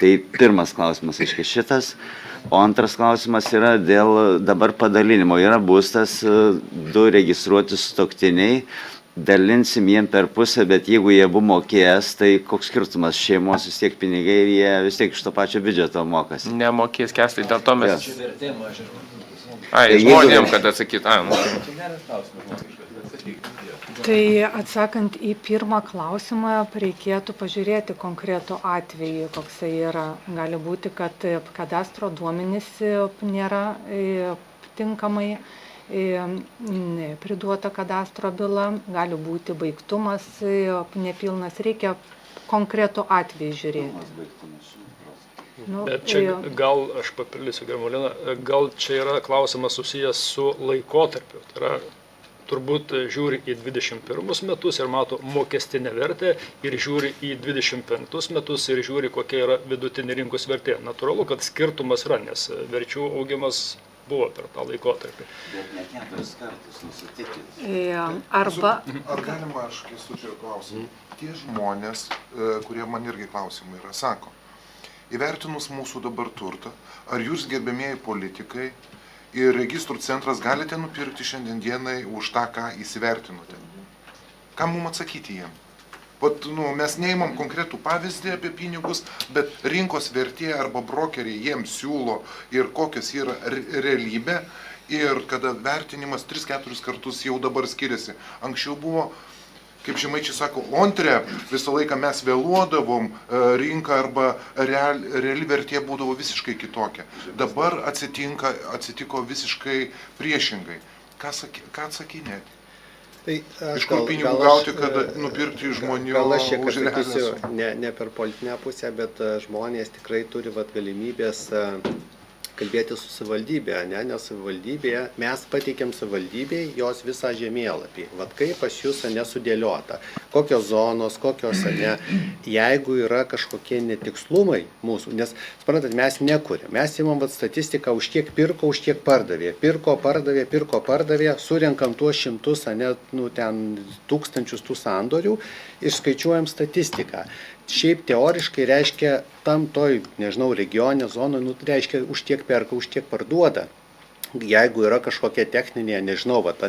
Tai pirmas klausimas, aiškiai, šitas. O antras klausimas yra dėl dabar padalinimo. Yra būstas, du registruoti sutuoktiniai, dalinsim jiem per pusę, bet jeigu jie abu mokės, tai koks skirtumas, šeimos vis tiek pinigai ir jie vis tiek iš to pačio biudžeto mokasi. Nemokės, Kęstai, dėl to mes... Tai žmonėm, kad atsakyt. Tai atsakant į pirmą klausimą, reikėtų pažiūrėti konkretų atvejį, koksai yra. Gali būti, kad kadastro duomenys nėra tinkamai priduota kadastro byla, gali būti baigtumas nepilnas, reikia konkretų atvejį žiūrėti. Bet čia gal, aš papildysiu, Germolina, gal čia yra klausimas susijęs su laikotarpiu. Tai yra, turbūt žiūri į 21 metus ir mato mokestinę vertę ir žiūri į 25 metus ir žiūri, kokia yra vidutinė rinkos vertė. Natūralu, kad skirtumas yra, nes verčių augimas buvo per tą laikotarpį. Bet ne 4 kartus nusitikit. Ar galima, aš Kęstučio klausimą, tie žmonės, kurie man irgi klausimai yra, sako, įvertinus mūsų dabar turtą, ar jūs, gerbėmieji politikai ir registrų centras, galite nupirkti šiandien dienai už tą, ką įsivertinote? Ką mums atsakyti jiem? Mes neimam konkretų pavyzdį apie pinigus, bet rinkos vertė arba brokeriai jiems siūlo ir kokios yra realybė ir kada vertinimas 3-4 kartus jau dabar skiriasi. Anksčiau buvo, kaip žemaičiai sako, ontre, visą laiką mes vėluodavom rinką arba reali vertė būdavo visiškai kitokia. Dabar atsitiko visiškai priešingai. Ką atsakinėti? Tai iš kur pinigų gauti, kad nupirkti žmonių gal aš šiek už realią pasakysiu, sumą? ne per politinę pusę, bet žmonės tikrai turi galimybės kalbėti su savivaldybė, nes savivaldybėje, mes pateikėm savivaldybėje jos visą žemėlapį. Kaip pas jūs nesudėliota, kokios zonos, kokios jeigu yra kažkokie netikslumai mūsų, nes, suprantat, mes nekuriam, mes imam statistiką už kiek pirko, už kiek pardavė, pirko, pardavė, surenkam tuos šimtus, ten tūkstančius tų sandorių ir skaičiuojam statistiką. Šiaip teoriškai reiškia tam toj, regione, zonoje, reiškia už tiek perka, už tiek parduoda. Jeigu yra kažkokia techninė,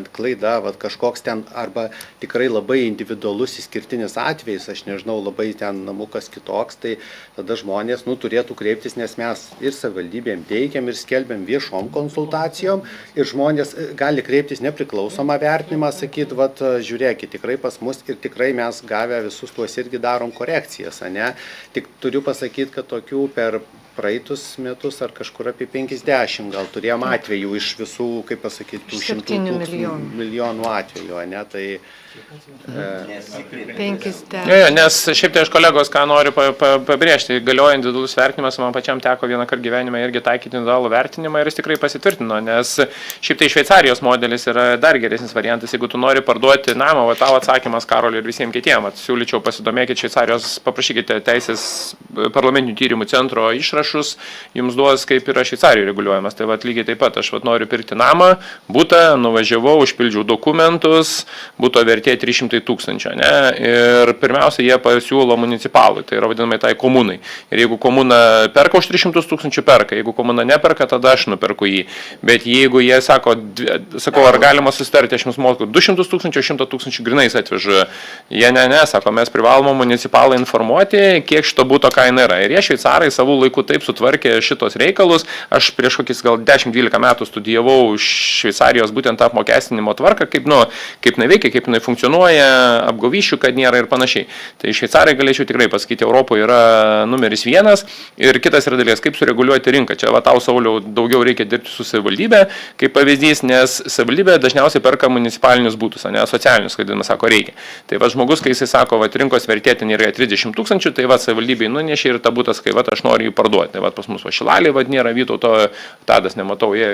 klaida, kažkoks ten arba tikrai labai individualus išskirtinis atvejis, aš labai ten namukas kitoks, tai tada žmonės turėtų kreiptis, nes mes ir savivaldybėm teikiam ir skelbiam viešom konsultacijom ir žmonės gali kreiptis nepriklausomą vertinimą, sakyti, žiūrėkit, tikrai pas mus ir tikrai mes gavę visus tuos irgi darom korekcijas, Tik turiu pasakyti, kad tokių per praeitus metus ar kažkur apie 50 gal turėjom atvejų iš visų, kaip pasakyti, tų 100 milijonų atvejų, tai 50. Nes šiaip tai aš kolegos, ką noriu pabrėžti, galioja individualus vertinimas, man pačiam teko vieną kartą gyvenime irgi taikyti individualų vertinimą ir jis tikrai pasitvirtino, nes šiaip tai Šveicarijos modelis yra dar geresnis variantas, jeigu tu nori parduoti namą, tavo atsakymas Karoliui ir visiems kitiems, siūlyčiau pasidomėkite Šveicarijos, paprašykite Teisės parlamentinių tyrimų centro išrašų įrašus jums duos, kaip yra Šveicarijoje reguliuojamas. Tai vat lygiai taip pat, aš vat noriu pirkti namą, butą, nuvažiavau, užpildžiau dokumentus, buto vertė 300 000, ne? Ir pirmiausia, jie pasiūlo municipalui, tai yra vadinamai tai komunai. Ir jeigu komuna perka už 300 000, perka, jeigu komuna neperka, tada aš nuperku jį. Bet jeigu jie sako, ar galima susitarti, aš jums moku 200 000, 100 000 grinais atvežu, jie ne, sako, mes privalome municipalą informuoti, kiek šito buto kaina yra. Ir jie šveicarai savų laikų taip sutvarkė šitos reikalus. Aš prieš kokius gal 10-12 metų studijavau Šveicarijos būtent tą apmokestinimo tvarką, kaip neveikia, kaip jinai funkcionuoja, apgavyšių, kad nėra ir panašiai. Tai šveicarai, galėčiau tikrai pasakyti, Europoje yra numeris 1 ir kitas yra dalykas, kaip sureguliuoti rinką. Čia va tau, Sauliau, daugiau reikia dirbti su savivaldybė, kaip pavyzdys, nes savivaldybė dažniausiai perka municipalinius būtus, ne socialinius, kad jis sako reikia. Tai va žmogus, kai jisai sako, va rinkos vertė ten yra 30 000, tai va savivaldybei nunešė ir ta būtas, kai va aš noriu jį parduoti. Tai va pas mus va Šilalė, va nėra Vytauto, Tadas nematau, jie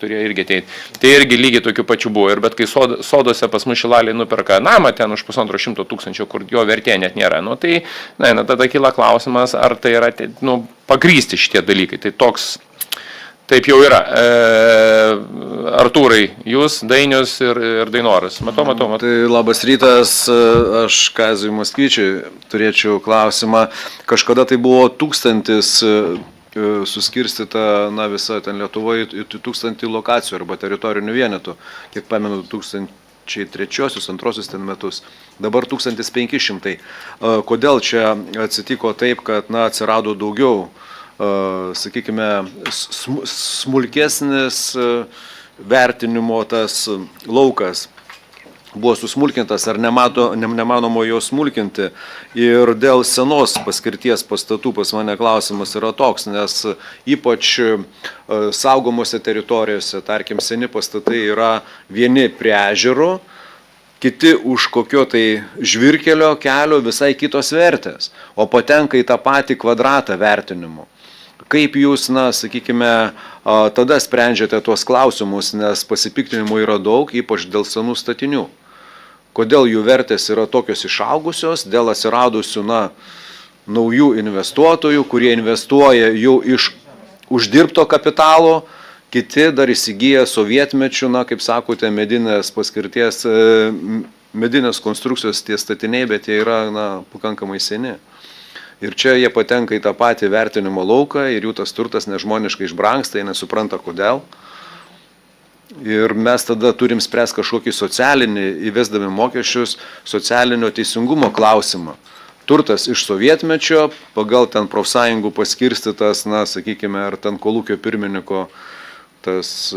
turėjo irgi ateiti. Tai irgi lygiai tokių pačių buvo. Ir bet kai sodose pas mus Šilalė nuperka namą ten už 150 000, kur jo vertė net nėra, nu tai, tada kyla klausimas, ar tai yra, pagrysti šitie dalykai. Tai toks, taip jau yra. Artūrai, jūs, Dainius ir Dainoras. Matau. Tai labas rytas, aš Kaziui Moskvyčiui turėčiau klausimą. Kažkada tai buvo 1000 suskirstyta, visa ten Lietuvoje 1000 lokacijų arba teritorinių vienetų. Kiek pamenu, 2003-2002 metus. Dabar 1500. Kodėl čia atsitiko taip, kad atsirado daugiau, sakykime, smulkesnis vertinimo tas laukas buvo susmulkintas ar nemanoma jo smulkinti. Ir dėl senos paskirties pastatų pas mane klausimas yra toks, nes ypač saugomose teritorijose, tarkim, seni pastatai yra vieni prie ežero, kiti už kokio tai žvyrkelio kelio visai kitos vertės, o patenka į tą patį kvadratą vertinimu. Kaip jūs, sakykime, tada sprendžiate tuos klausimus, nes pasipiktinimų yra daug, ypač dėl senų statinių. Kodėl jų vertės yra tokios išaugusios, dėl atsiradusių, naujų investuotojų, kurie investuoja jau iš uždirbto kapitalo, kiti dar įsigyja sovietmečių, kaip sakote, medinės paskirties, medinės konstrukcijos tie statiniai, bet jie yra, pakankamai seni. Ir čia jie patenka į tą patį vertinimo lauką ir jų tas turtas nežmoniškai išbrangsta, jie nesupranta kodėl. Ir mes tada turim spręsti kažkokį socialinį, įvesdami mokesčius, socialinio teisingumo klausimą. Turtas iš sovietmečio, pagal ten profsąjungų paskirstytas, sakykime, ar ten kolūkio pirmininko tas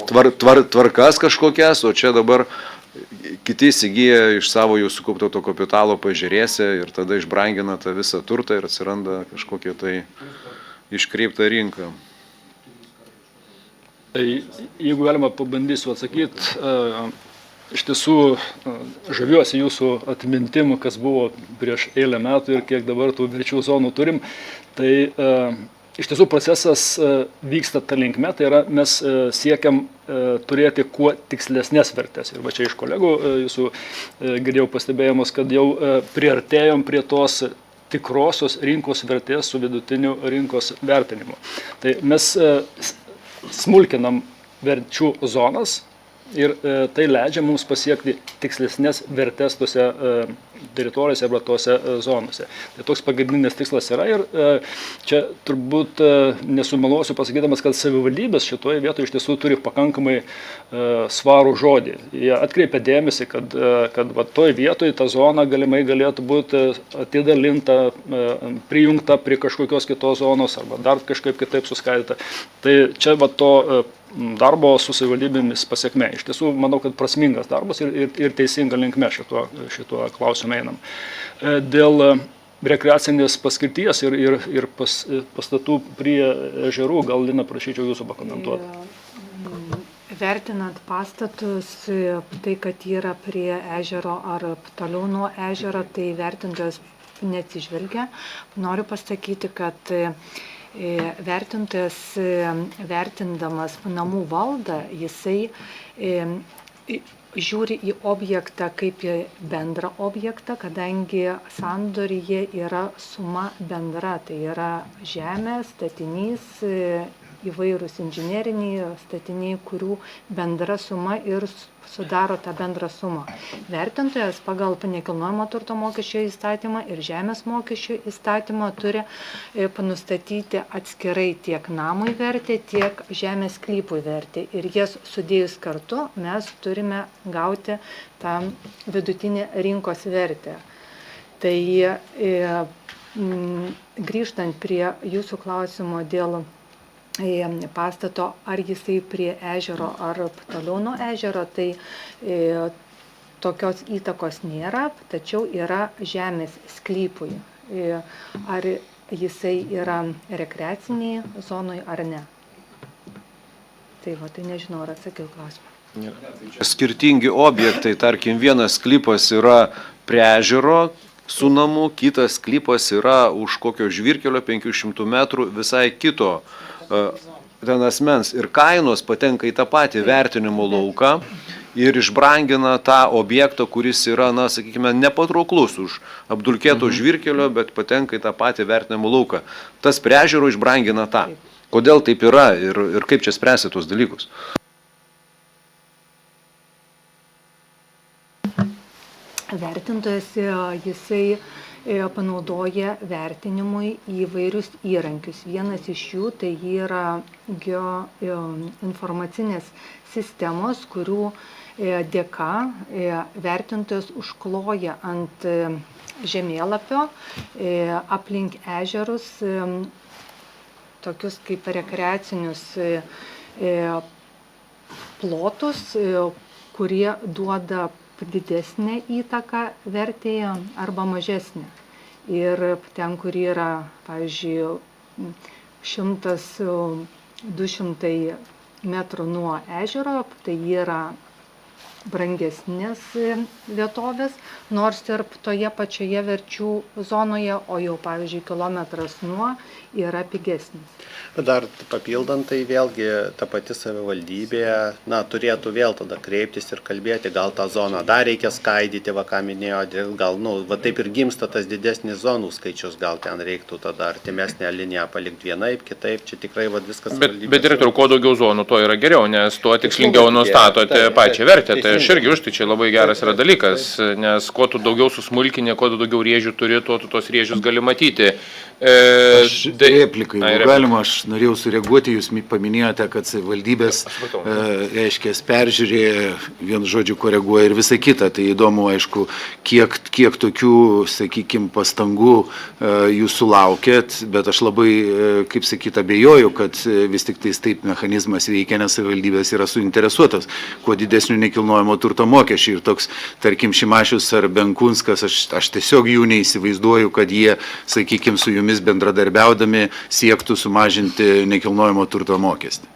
tvarkas kažkokias, o čia dabar kiti įsigyja iš savo jau sukaupto to kapitalo pažiūrėse ir tada išbrangina tą visą turtą ir atsiranda kažkokia tai iškreipta rinka. Tai jeigu galima pabandysiu atsakyti, iš tiesų žaviuosi jūsų atmintimu, kas buvo prieš eilę metų ir kiek dabar tų verčių zonų turim. Tai iš tiesų procesas vyksta ta linkme, tai yra mes siekiam turėti kuo tikslesnės vertės. Ir va čia iš kolegų jūsų girdėjau pastebėjimus, kad jau priartėjom prie tos tikrosios rinkos vertės su vidutiniu rinkos vertinimu. Tai mes smulkinam verčių zonas ir tai leidžia mums pasiekti tikslesnės vertės tose teritorijose arba tose zonose. Tai toks pagrindinis tikslas yra ir čia turbūt nesumeluosiu pasakydamas, kad savivaldybės šitoje vietoje iš tiesų turi pakankamai svarų žodį. Jie atkreipia dėmesį, kad va toj vietoje ta zona galimai galėtų būti atidalinta, prijungta prie kažkokios kitos zonos arba dar kažkaip kitaip suskaidyta. Tai čia va to darbo su savivaldybėmis pasiekmė. Iš tiesų, manau, kad prasmingas darbas ir teisinga linkme šituo klausimu einam. Dėl rekreacinės paskirties ir pastatų prie ežerų, gal Lina prašyčiau jūsų pakomentuoti. Vertinant pastatus, tai, kad yra prie ežero ar toliau nuo ežero, tai vertintojas neatsižvelgia. Noriu pasakyti, kad vertintojas vertindamas namų valdą, jisai žiūri į objektą kaip į bendrą objektą, kadangi sandoryje yra suma bendra, tai yra žemė, statinys, įvairūs inžineriniai statiniai, kurių bendra suma ir sudaro tą bendrą sumą. Vertintojas pagal nekilnojamo turto mokesčio įstatymą ir žemės mokesčio įstatymą turi nustatyti atskirai tiek namui vertę, tiek žemės sklypui vertę. Ir jas sudėjus kartu mes turime gauti tą vidutinę rinkos vertę. Tai grįžtant prie jūsų klausimo dėl pastato, ar jisai prie ežero, ar toliau nuo ežero, tai tokios įtakos nėra, tačiau yra žemės sklypui. Ar jisai yra rekreaciniai zonui ar ne. Tai nežinau, ar atsakiau klausimą. Skirtingi objektai, tarkim, vienas sklypas yra prie ežero su namu, kitas sklypas yra už kokio žvyrkelio 500 metrų visai kito ten asmens ir kainos patenka į tą patį vertinimo lauką ir išbrangina tą objektą, kuris yra, sakykime, nepatrauklus už apdulkėto žvyrkelio, bet patenka į tą patį vertinimo lauką. Tas prie ežero išbrangina tą. Kodėl taip yra ir kaip čia spręsti tuos dalykus? Vertintojas, jisai panaudoja vertinimui įvairius įrankius. Vienas iš jų tai yra geoinformacinės sistemos, kurių dėka vertintojas užkloja ant žemėlapio aplink ežerus tokius kaip rekreacinius plotus, kurie duoda didesnė įtaka vertėje arba mažesnė. Ir ten, kur yra, pavyzdžiui, 100-200 metrų nuo ežero, tai yra brangesnės vietovės, nors ir toje pačioje verčių zonoje, o jau, pavyzdžiui, kilometras nuo yra pigesnis. Dar papildant, tai vėlgi ta pati savivaldybė, turėtų vėl tada kreiptis ir kalbėti, gal tą zoną dar reikia skaidyti, ką minėjo, gal, taip ir gimsta tas didesnis zonų skaičius, gal ten reiktų tada artimesnę liniją palikti vienaip, kitaip, čia tikrai viskas. Bet direktoriau, kuo daugiau zonų, to yra geriau, nes tuo tikslingiau nustatote pačią vertę. Tai aš irgi už tai čia labai geras yra dalykas, nes kuo tu daugiau susmulkinė, kuo tu daugiau rėžių turi, tuo tu tos rėžius gali matyti. Replikai, galima, aš norėjau sureaguoti, jūs paminėjote, kad savivaldybės, reiškia, peržiūrė, vien žodžiu koreguoja ir visą kitą. Tai įdomu, aišku, kiek tokių, sakykime, pastangų jūs sulaukėt, bet aš labai, kaip sakyt, abejoju, kad vis tik taip mechanizmas veikia, nes savivaldybės yra suinteresuotas kuo didesnių nekilnojamo turto mokesčių. Ir toks, tarkim, Šimašius ar Benkunskas, aš tiesiog jų neįsivaizduoju, kad jie, sakykime, su jumis bendradarbiaudami siektų sumažinti nekilnojamo turto mokestį.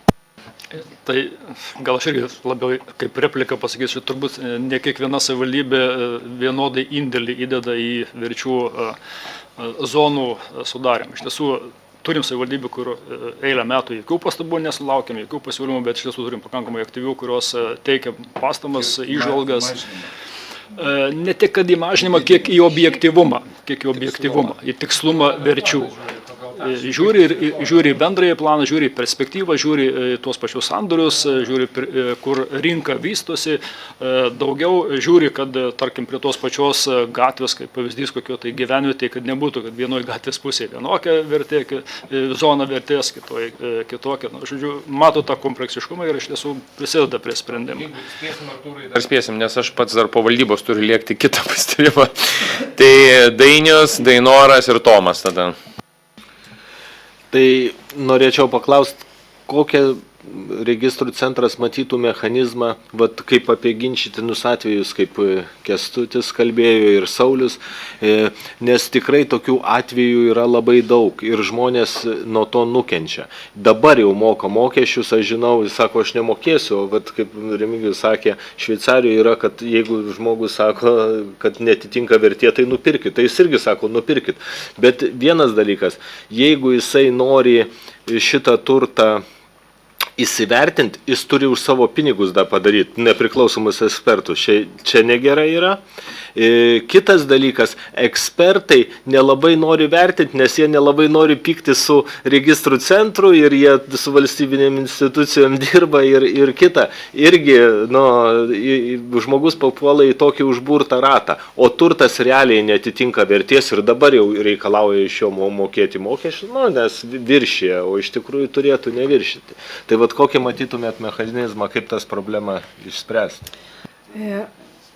Tai gal aš irgi labiau kaip repliką pasakysiu, turbūt ne kiekviena savivaldybė vienodai indėlį įdeda į verčių zonų sudarimą. Iš tiesų, turim savivaldybių, kur eilę metų jokių pastabų nesulaukėm, jokių pasiūlymų, bet iš tiesų turim pakankamai aktyvių, kurios teikia pastamas, įžvalgas. Ne tik, kad į mažinimą, kiek į objektyvumą, į tikslumą verčių. Žiūri į bendrąjį planą, žiūri į perspektyvą, žiūri į tuos pačius sandorius, žiūri, kur rinka vystosi, daugiau žiūri, kad, tarkim, prie tos pačios gatvės, kaip pavyzdys kokio tai gyvenvietė, kad nebūtų, kad vienoje gatvės pusėje vienokia vertė, zona vertės, kitokia. Žodžiu, mato tą kompleksiškumą ir iš tiesų prisideda prie sprendimų. Dar spėsim, nes aš pats dar po valdybos turiu liekti kitą pastebimą. Tai Dainius, Dainoras ir Tomas tada. Tai norėčiau paklausti, kokią registrų centras matytų mechanizmą, kaip apie ginčytinus atvejus, kaip Kęstutis kalbėjo ir Saulius, nes tikrai tokių atvejų yra labai daug ir žmonės nuo to nukenčia. Dabar jau moka mokesčius, aš žinau, jis sako, aš nemokėsiu, o kaip Remigijus sakė, Šveicarijoje yra, kad jeigu žmogus sako, kad netitinka vertė, tai nupirkit, tai jis irgi sako, nupirkit. Bet vienas dalykas, jeigu jisai nori šitą turtą įsivertinti, jis turi už savo pinigus dar padaryti, nepriklausomus ekspertus. Čia negerai yra. Kitas dalykas, ekspertai nelabai nori vertinti, nes jie nelabai nori pykti su registrų centru ir jie su valstybinėm institucijom dirba ir kita. Irgi žmogus papuola į tokį užburtą ratą, o turtas realiai netitinka vertės ir dabar jau reikalauja iš jo mokėti mokesčių, nes viršyje, o iš tikrųjų turėtų neviršyti. Tai vat kokį matytumėt mechanizmą, kaip tas problemą išspręsti?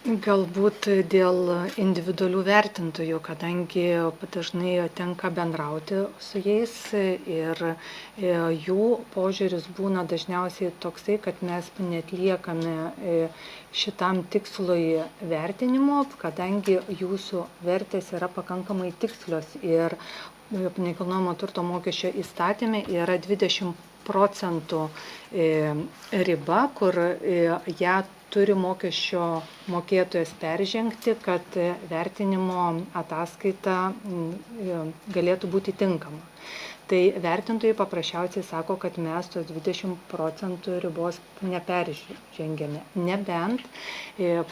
Galbūt dėl individualių vertintojų, kadangi dažnai tenka bendrauti su jais ir jų požiūris būna dažniausiai toksai, kad mes netliekame šitam tikslui vertinimo, kadangi jūsų vertės yra pakankamai tikslios ir nekilnojamo turto mokesčio įstatyme yra 20% riba, kur ją turi mokesčio mokėtojas peržengti, kad vertinimo ataskaita galėtų būti tinkama. Tai vertintojai paprasčiausiai sako, kad mes tos 20% ribos neperžengėme. Nebent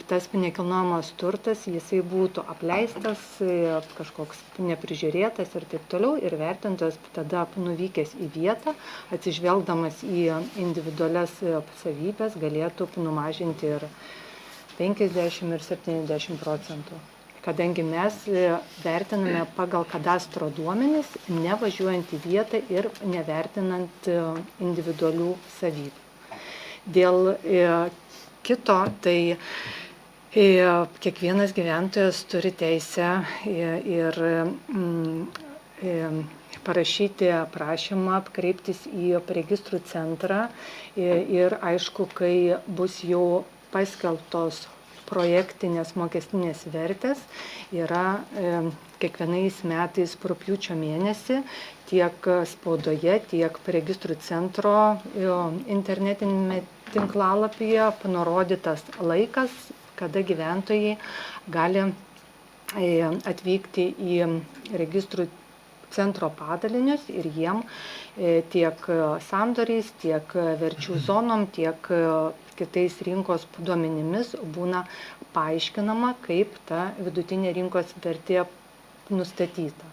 tas nekilnojamas turtas, jisai būtų apleistas, kažkoks neprižiūrėtas ir taip toliau. Ir vertintojas tada nuvykęs į vietą, atsižvelgdamas į individualias savybės, galėtų numažinti ir 50 ir 70%. Kadangi mes vertiname pagal kadastro duomenis, nevažiuojant į vietą ir nevertinant individualių savybių. Dėl kito, tai kiekvienas gyventojas turi teisę ir parašyti prašymą, kreiptis į registrų centrą ir aišku, kai bus jau paskelbtos projektinės mokestinės vertės, yra kiekvienais metais rugpjūčio mėnesį tiek spaudoje, tiek registrų centro internetinėme tinklalapyje nurodytas laikas, kada gyventojai gali atvykti į registrų centro padalinius ir jiem tiek sandoriais, tiek verčių zonom, tiek kitais rinkos duomenimis būna paaiškinama, kaip ta vidutinė rinkos vertė nustatyta.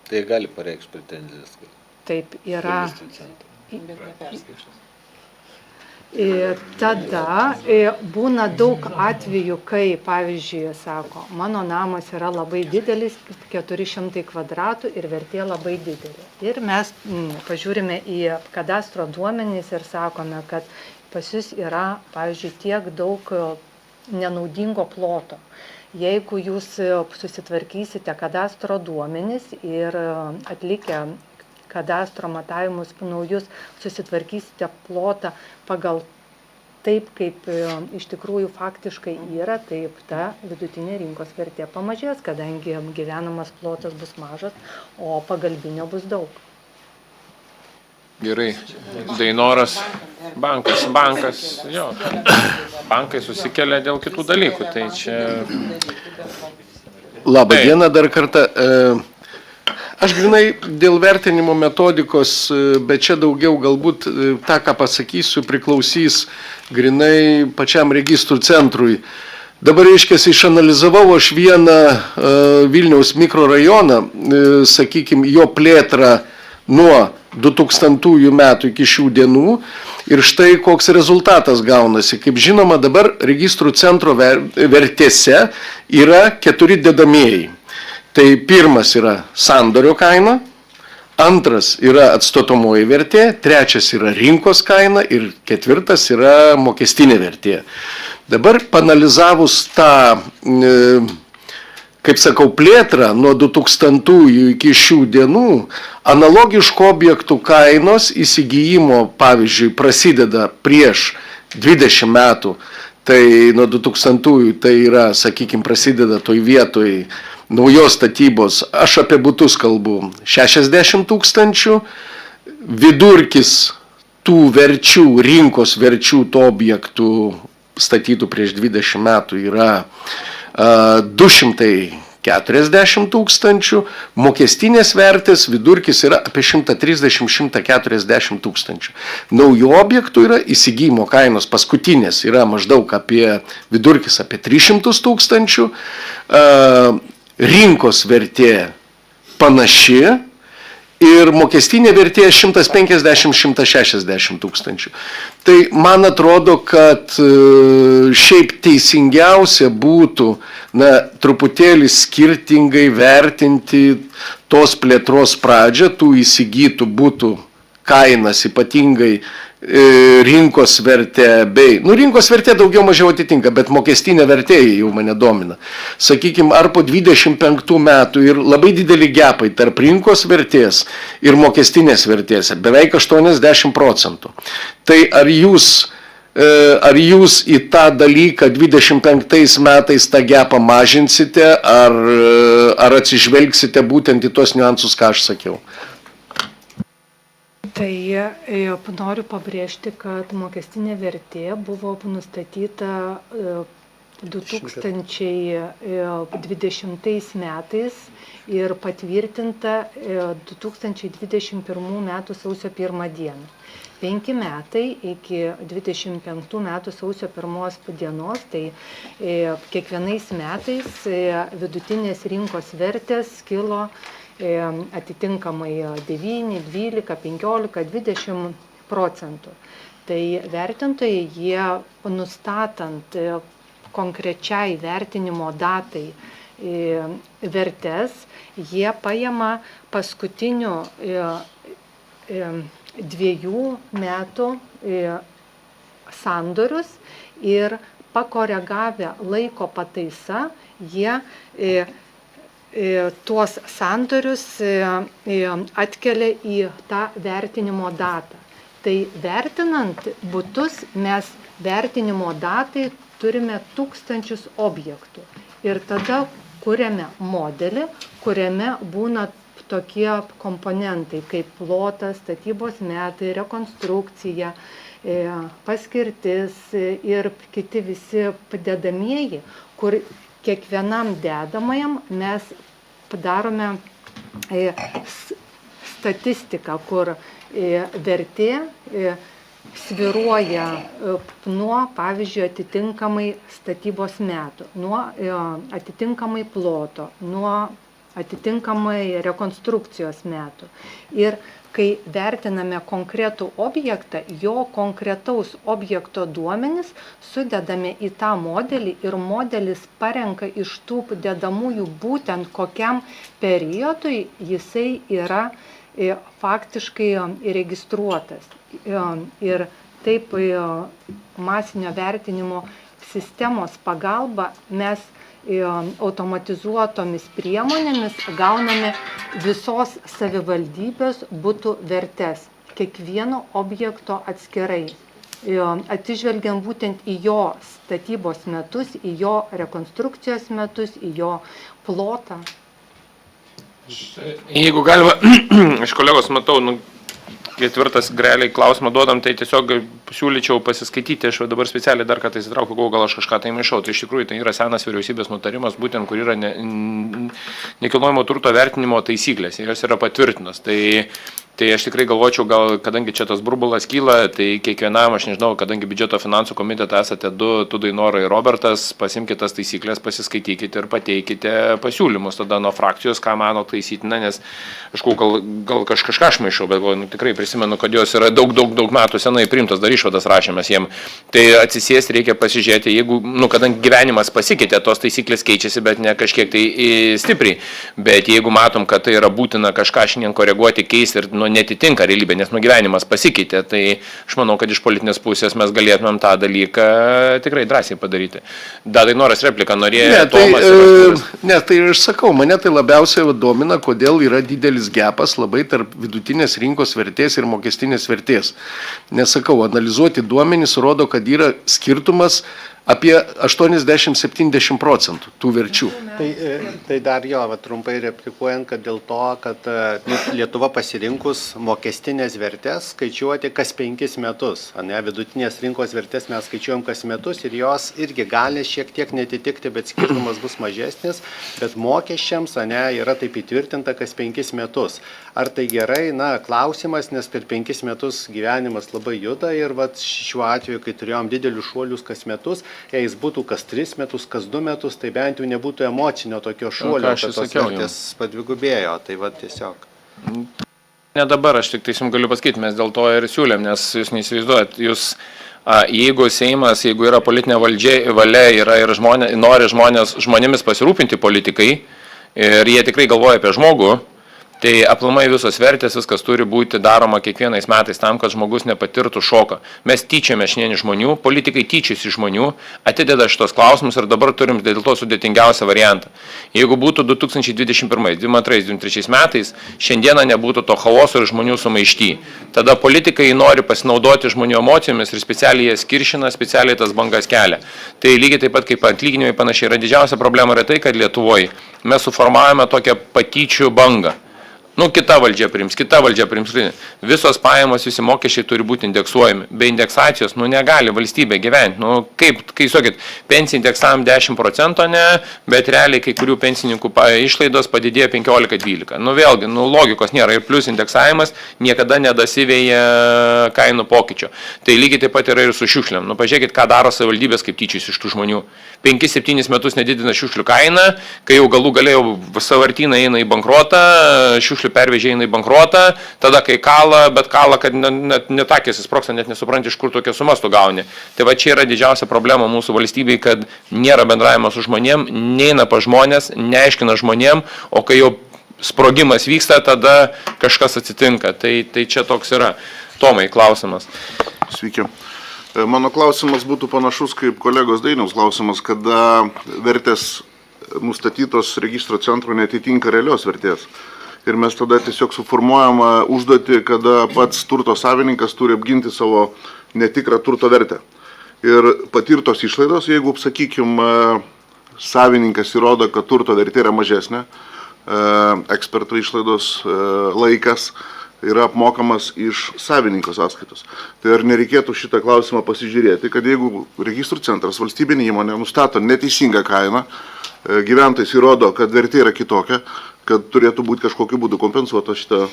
Tai gali pareikšti pretenzijas. Taip yra. Tada būna daug atvejų, kai, pavyzdžiui, sako, mano namas yra labai didelis, 400 kvadratų ir vertė labai didelė. Ir mes pažiūrime į kadastro duomenys ir sakome, kad pas jūs yra, pavyzdžiui, tiek daug nenaudingo ploto. Jeigu jūs susitvarkysite kadastro duomenys ir atlikę kadastro matavimus naujus, susitvarkysite plotą pagal taip, kaip iš tikrųjų faktiškai yra, taip ta vidutinė rinkos vertė pamažės, kadangi gyvenamas plotas bus mažas, o pagalbinio bus daug. Gerai, Dainoras, bankas, jo, bankai susikelia dėl kitų dalykų, tai čia... Labą dieną dar kartą. Aš grinai dėl vertinimo metodikos, bet čia daugiau galbūt tą, ką pasakysiu, priklausys grinai pačiam registrų centrui. Dabar, reiškiasi, išanalizavau aš vieną Vilniaus mikrorajoną, sakykime, jo plėtrą nuo 2000 metų iki šių dienų ir štai koks rezultatas gaunasi. Kaip žinoma, dabar registrų centro vertėse yra 4 dedamieji. Tai pirmas yra sandorio kaina, antras yra atstatomoji vertė, trečias yra rinkos kaina ir ketvirtas yra mokestinė vertė. Dabar panalizavus tą, kaip sakau, plėtrą nuo 2000 iki šių dienų, analogiškų objektų kainos įsigijimo, pavyzdžiui, prasideda prieš 20 metų, tai nuo 2000 tai yra, sakykime, prasideda toj vietoj naujos statybos, aš apie butus kalbu, 60 000, vidurkis tų verčių, rinkos verčių tų objektų statytų prieš 20 metų yra 200 40 tūkstančių, mokestinės vertės vidurkis yra apie 130-140 tūkstančių. Naujų objektų yra įsigymo kainos paskutinės yra maždaug vidurkis apie 300 tūkstančių, rinkos vertė panaši ir mokestinė vertė 150-160 tūkstančių. Tai man atrodo, kad šiaip teisingiausia būtų truputėlį skirtingai vertinti tos plėtros pradžią, tų įsigytų būtų kainas, ypatingai rinkos vertė bei, rinkos vertė daugiau mažiau atitinka, bet mokestinė vertė jau mane domina. Sakykime, ar po 25 metų ir labai didelį gepai tarp rinkos vertės ir mokestinės vertės, beveik 80%. Tai ar jūs į tą dalyką 25 metais tą gepą mažinsite, ar atsižvelgsite būtent į tos niuansus, ką aš sakiau? Tai noriu pabrėžti, kad mokestinė vertė buvo nustatyta 2020 metais ir patvirtinta 2021 metų sausio 1 dieną. 5 metai iki 25 metų sausio 1 dienos, tai kiekvienais metais vidutinės rinkos vertės kilo atitinkamai 9, 12, 15, 20%. Tai vertintojai jie nustatant konkrečiai vertinimo datai vertės, jie paima paskutinių 2 metų sandorius ir pakoregavę laiko pataisą, jie tuos sandorius atkelia į tą vertinimo datą. Tai vertinant butus mes vertinimo datai turime 1000 objektų. Ir tada kuriame modelį, kuriame būna tokie komponentai kaip plotas, statybos metai, rekonstrukcija, paskirtis ir kiti visi padedamieji, kur kiekvienam dedamajam mes padarome statistiką, kur vertė svyruoja nuo, pavyzdžiui, atitinkamai statybos metų, nuo atitinkamai ploto, nuo atitinkamai rekonstrukcijos metų. Ir kai vertiname konkretų objektą, jo konkretaus objekto duomenis sudedame į tą modelį ir modelis parenka iš tų dedamųjų būtent kokiam periodui jisai yra faktiškai įregistruotas. Ir taip masinio vertinimo sistemos pagalba mes automatizuotomis priemonėmis gauname visos savivaldybės butų vertes, kiekvieno objekto atskirai, atsižvelgiant būtent į jo statybos metus, į jo rekonstrukcijos metus, į jo plotą. Jeigu galima, iš kolegos matau, ketvirtas realiai klausimą duodam, tai tiesiog siūlyčiau pasiskaityti, aš dabar specialiai dar kartą įsitraukiu, gal aš kažką tai maišau, tai iš tikrųjų tai yra senas vyriausybės nutarimas, būtent kur yra nekilnojamo turto vertinimo taisyklės, jos yra patvirtinos. Tai aš tikrai galvočiau, gal kadangi čia tas burbulas kyla, tai kiekvienam, aš nežinau, kadangi biudžeto finansų komitete esate du Dainora ir Robertas, pasimkite tas taisyklės, pasiskaitykite ir pateikite pasiūlymus tada nuo frakcijos, ką mano taisytina, nes aš gal kažką aš maišau, bet tikrai prisimenu, kad jos yra daug metų senai priimtas, dar išvadas rašėmės jiem. Tai atsisėsti reikia pasižiūrėti, jeigu, kadangi gyvenimas pasikeitė, tos taisyklės keičiasi, bet ne kažkiek tai stipriai. Bet jeigu matom, kad tai yra būtina kažką šiandien koreguoti, keisti ir netitinka realybė, nes gyvenimas pasikeitė, tai aš manau, kad iš politinės pusės mes galėtumėm tą dalyką tikrai drąsiai padaryti. Dainoras repliką norėjo Tomas. Ne, tai aš sakau, mane tai labiausiai domina, kodėl yra didelis gepas labai tarp vidutinės rinkos vertės ir mokestinės vertės. Nes sakau, analizuoti duomenys rodo, kad yra skirtumas apie 80-70 procentų tų verčių. Tai dar jo, trumpai replikuojant, kad dėl to, kad Lietuva pasirinkus mokestinės vertės skaičiuoti kas 5 metus. Vidutinės rinkos vertės mes skaičiuojam kas metus ir jos irgi gali šiek tiek netitikti, bet skirtumas bus mažesnis, bet mokesčiams yra taip įtvirtinta kas 5 metus. Ar tai gerai? Klausimas, nes per 5 metus gyvenimas labai juda ir šiuo atveju, kai turėjom didelius šuolius kas metus, jei jis būtų kas 3 metus, kas 2 metus, tai bent jau nebūtų emocinio tokio šuolio, kad tos vertės padvigubėjo. Tai tiesiog. Ne dabar, aš tik teisim galiu pasakyti, mes dėl to ir siūlėm, nes jūs neįsivaizduojat, jeigu Seimas, jeigu yra politinė valia, yra ir nori žmonėmis pasirūpinti politikai ir jie tikrai galvoja apie žmogų, tai aplamai visos vertės, viskas turi būti daroma kiekvienais metais tam, kad žmogus nepatirtų šoką. Mes tyčiame šiandien žmonių, politikai tyčiasi žmonių, atideda šitos klausimus ir dabar turim dėl to sudėtingiausią variantą. Jeigu būtų 2021, 2022, 2023 metais, šiandieną nebūtų to chaoso ir žmonių sumaišty. Tada politikai nori pasinaudoti žmonių emocijomis ir specialiai jas kiršina, specialiai tas bangas kelia. Tai lygiai taip pat kaip atlyginimai panašiai yra didžiausia problema yra tai, kad Lietuvoje mes suformavome tokią patyčių bangą. Kita valdžia priims. Visos pajamos, visi mokesčiai turi būti indeksuojami. Be indeksacijos, negali valstybė gyventi. Kai sakėt, pensijų indeksavom 10%, bet realiai kai kurių pensininkų išlaidos padidėjo 15-12. Vėlgi, logikos nėra ir plus indeksavimas niekada nedasivėja kainų pokyčio. Tai lygiai taip pat yra ir su šiukšliam. Pažiūrėkit, ką daro savivaldybės kaip tyčius iš tų žmonių. 5-7 metus nedidina šiukšlių kainą, kai jau galų galėjau sąvartynai eina į bankrotą, šiukšlių pervežė eina į bankrotą, tada kai kala, kad net netakėsi sproksta, net nesupranti, iš kur tokia sumas tu gauni. Tai čia yra didžiausia problema mūsų valstybei, kad nėra bendravimo su žmonėm, neina pa žmonės, neaiškina žmonėm, o kai jau sprogimas vyksta, tada kažkas atsitinka. Tai čia toks yra. Tomai, klausimas. Sveiki. Mano klausimas būtų panašus kaip kolegos Dainiaus klausimas, kada vertės nustatytos registro centro netitinka realios vertės. Ir mes tada tiesiog suformuojam užduotį, kada pats turto savininkas turi apginti savo netikrą turto vertę. Ir patirtos išlaidos, jeigu, sakykime, savininkas įrodo, kad turto vertė yra mažesnė, eksperto išlaidos laikas yra apmokamas iš savininko sąskaitos. Tai ar nereikėtų šitą klausimą pasižiūrėti, kad jeigu registrų centras, valstybinė įmonė, nustato neteisingą kainą, gyventojai įrodo, kad vertė yra kitokia, kad turėtų būti kažkokiu būdu kompensuota šitą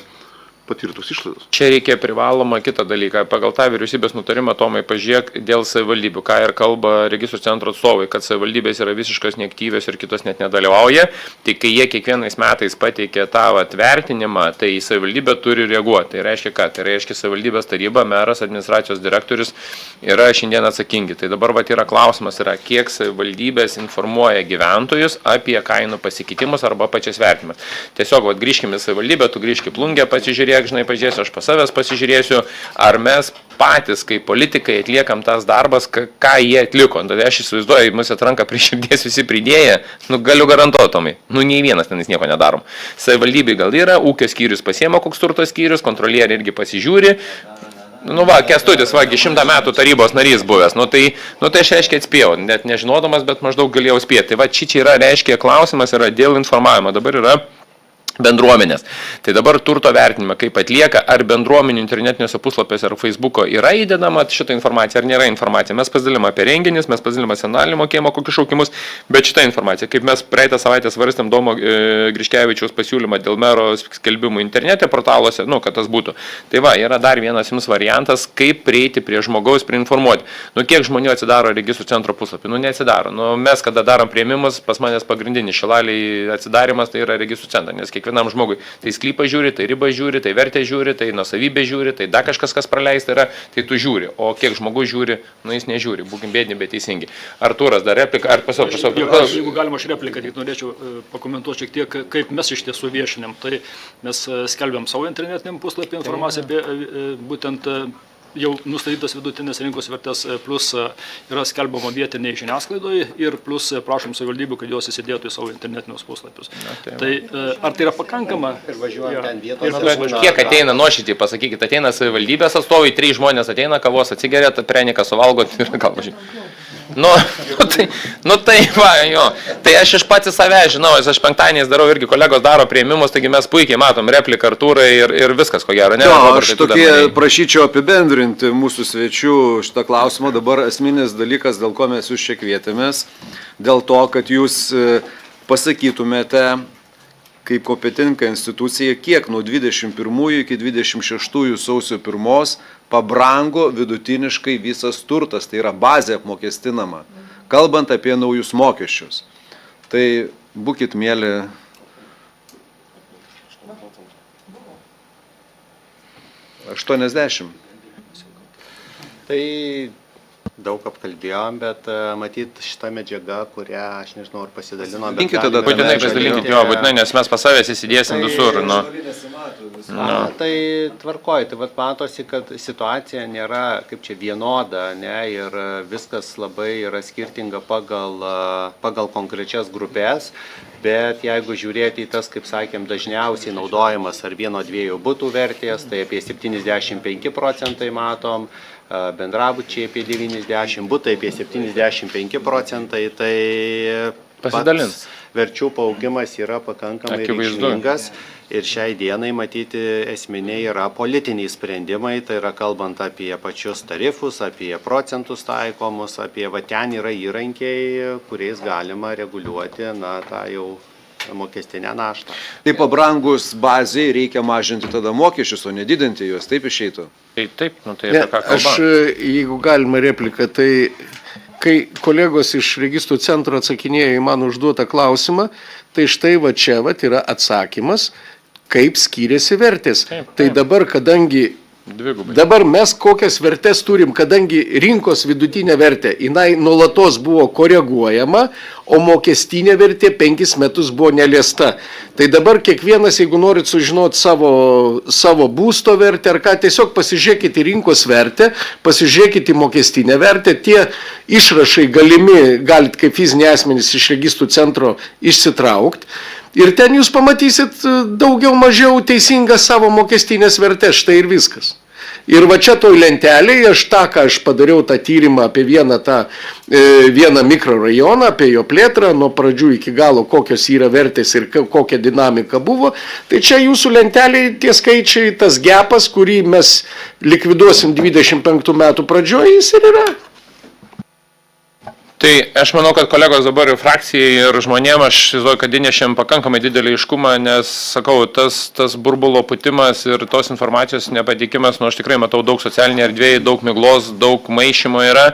patirtus išlaidos. Čia reikia privaloma kitą dalyką. Pagal tą vyriausybės nutarimą, Tomai, pažiūrėk dėl savivaldybių, ką ir kalba registrų centro atstovai, kad savivaldybės yra visiškas neaktyvios ir kitos net nedalyvauja. Tik kai jie kiekvienais metais pateikia tą vertinimą, tai savivaldybė turi reaguoti. Tai reiškia, ką? Tai reiškia, savivaldybės taryba, meras, administracijos direktorius yra šiandien atsakingi. Tai dabar yra klausimas, kiek savivaldybės informuoja gyventojus apie kainų pasikeitimus arba pačias vertinimas. Tiesiog grįžkime į savivaldybę, tu grįžk į Plungę, pasižiūrėk, pažiūrėsiu, aš pas savęs pasižiūrėsiu, ar mes patys, kaip politikai, atliekam tas darbas, ką jie atliko. Tada aš įsivaizduoju, mūsų atranka prie širdies visi pridėję, galiu garantuoti, Tomai, nei vienas tenais nieko nedarom. Savivaldybė gal yra, ūkio skyrius pasiema koks turto skyrius, kontrolieriai irgi pasižiūri. Kęstutis, 100 metų tarybos narys buvęs, tai aš reiškia atspėjau, net nežinodamas, bet maždaug galėjau spėti. Čia yra, reiškia, klausimas yra dėl informavimo, dabar yra bendruomenės. Tai dabar turto vertinimą, kaip atlieka, ar bendruomenių internetiniuose puslapiuose ar Facebooko yra įdedama šitą informaciją, ar nėra informacija. Mes pasidalim apie renginis, mes pasidalim nacionalinį mokėjimo kokius šaukimus, bet šitą informaciją, kaip mes praeitą savaitę svarstėm Domo Griškevičiaus pasiūlymą dėl mero skelbimų internete portaluose, kad tas būtų. Tai yra dar vienas jums variantas, kaip prieiti prie žmogaus, priinformuoti. Kiek žmonių atsidaro registrų centro puslapį? Neatsidaro. Mes, kada darom priėmimus, pas manęs pagrindinis Šilaliai atsidarimas, tai yra registrų centras, nes kiekvienam žmogui tai sklypą žiūri, tai ribą žiūri, tai vertę žiūri, tai nuosavybę žiūri, tai dar kažkas, kas praleista yra, tai tu žiūri. O kiek žmogus žiūri, jis nežiūri. Būkim bėdini, bet teisingi. Artūras, dar replika, ar pasau. Jeigu galima aš repliką, tik norėčiau pakomentuoti šiek tiek, kaip mes iš tiesų viešinėm. Tai mes skelbiam savo internetiniam puslapį informaciją apie būtent jau nustatytas vidutinės rinkos vertės, plus yra skelbiama vietiniai žiniasklaidoje ir plus prašom savivaldybių, kad jos įsidėtų į savo internetinius puslapius. Tai ar tai yra pakankama? Ir važiuojant ten vietos. Kiek ateina, nuoširdžiai pasakykit, ateina savivaldybės atstovai, 3 žmonės ateina, kavos atsigeria, preniką suvalgot ir gal važiuoja. Tai va, jo. Tai aš iš pats į save žinau, aš penktadieniais darau irgi, kolegos daro priėmimus, taigi mes puikiai matom repliką Artūrai ir viskas, ko gero. Ne, Aš prašyčiau apibendrinti mūsų svečių šitą klausimą. Dabar esminis dalykas, dėl ko mes jūs čia kvietėmės, dėl to, kad jūs pasakytumėte, kaip kompetentinga institucija, kiek nuo 21 iki 26 sausio 1 pabrango vidutiniškai visas turtas, tai yra bazė apmokestinama, kalbant apie naujus mokesčius. Tai būkit mėly. $80. Tai daug apkalbėjom, bet matyt šitą medžiagą, kurią aš nežinau, ar pasidalinom. Būtinai pasidalinkit jo, būtinai, nes mes pas savęs įsidėsim visur. Tai tvarkoju, tai vat matosi, kad situacija nėra kaip čia vienoda, ne, ir viskas labai yra skirtinga pagal konkrečias grupės, bet jeigu žiūrėti į tas, kaip sakėm, dažniausiai naudojamas ar 1-2 butų vertės, tai apie 75% matom, bendrabučiai apie 90, butai apie 75%, tai pasidalins. Verčių paaugimas yra pakankamai reikšmingas ir šiai dienai matyti esminiai yra politiniai sprendimai, tai yra kalbant apie pačius tarifus, apie procentus taikomus, apie va ten yra įrankiai, kuriais galima reguliuoti, tą jau mokestinę naštą. Tai pabrangus baziai reikia mažinti tada mokesčius, o nedidinti juos, taip išeitų? Taip, tai apie ką kalba. Aš, jeigu galima replika, tai kai kolegos iš registrų centro atsakinėjo į man užduotą klausimą, tai štai va čia va yra atsakymas, kaip skiriasi vertės. Tai dabar, kadangi dabar mes kokias vertės turim, kadangi rinkos vidutinė vertė, jinai nuolatos buvo koreguojama, o mokestinė vertė 5 metus buvo neliesta. Tai dabar kiekvienas, jeigu norit sužinoti savo būsto vertę ar ką, tiesiog pasižiūrėkite į rinkos vertę, pasižiūrėkite į mokestinę vertę, tie išrašai galimi, galit kaip fiziniai asmenys iš registrų centro išsitraukti. Ir ten jūs pamatysit daugiau mažiau teisingą savo mokestinės vertės, štai ir viskas. Ir va čia toj lentelėje, ką aš padariau tą tyrimą apie vieną mikrorajoną, apie jo plėtrą, nuo pradžių iki galo, kokios yra vertės ir kokia dinamika buvo, tai čia jūsų lentelėje tie skaičiai, tas gepas, kurį mes likviduosim 25 metų pradžioje, jis ir yra. Tai aš manau, kad kolegos dabar ir frakcijai ir žmonėm, aš įsivaizduoju, kad įnešėm pakankamai didelį aiškumą, nes, sakau, tas burbulo putimas ir tos informacijos nepatikimas, aš tikrai matau daug socialinėje erdvėje, daug miglos, daug maišymo yra.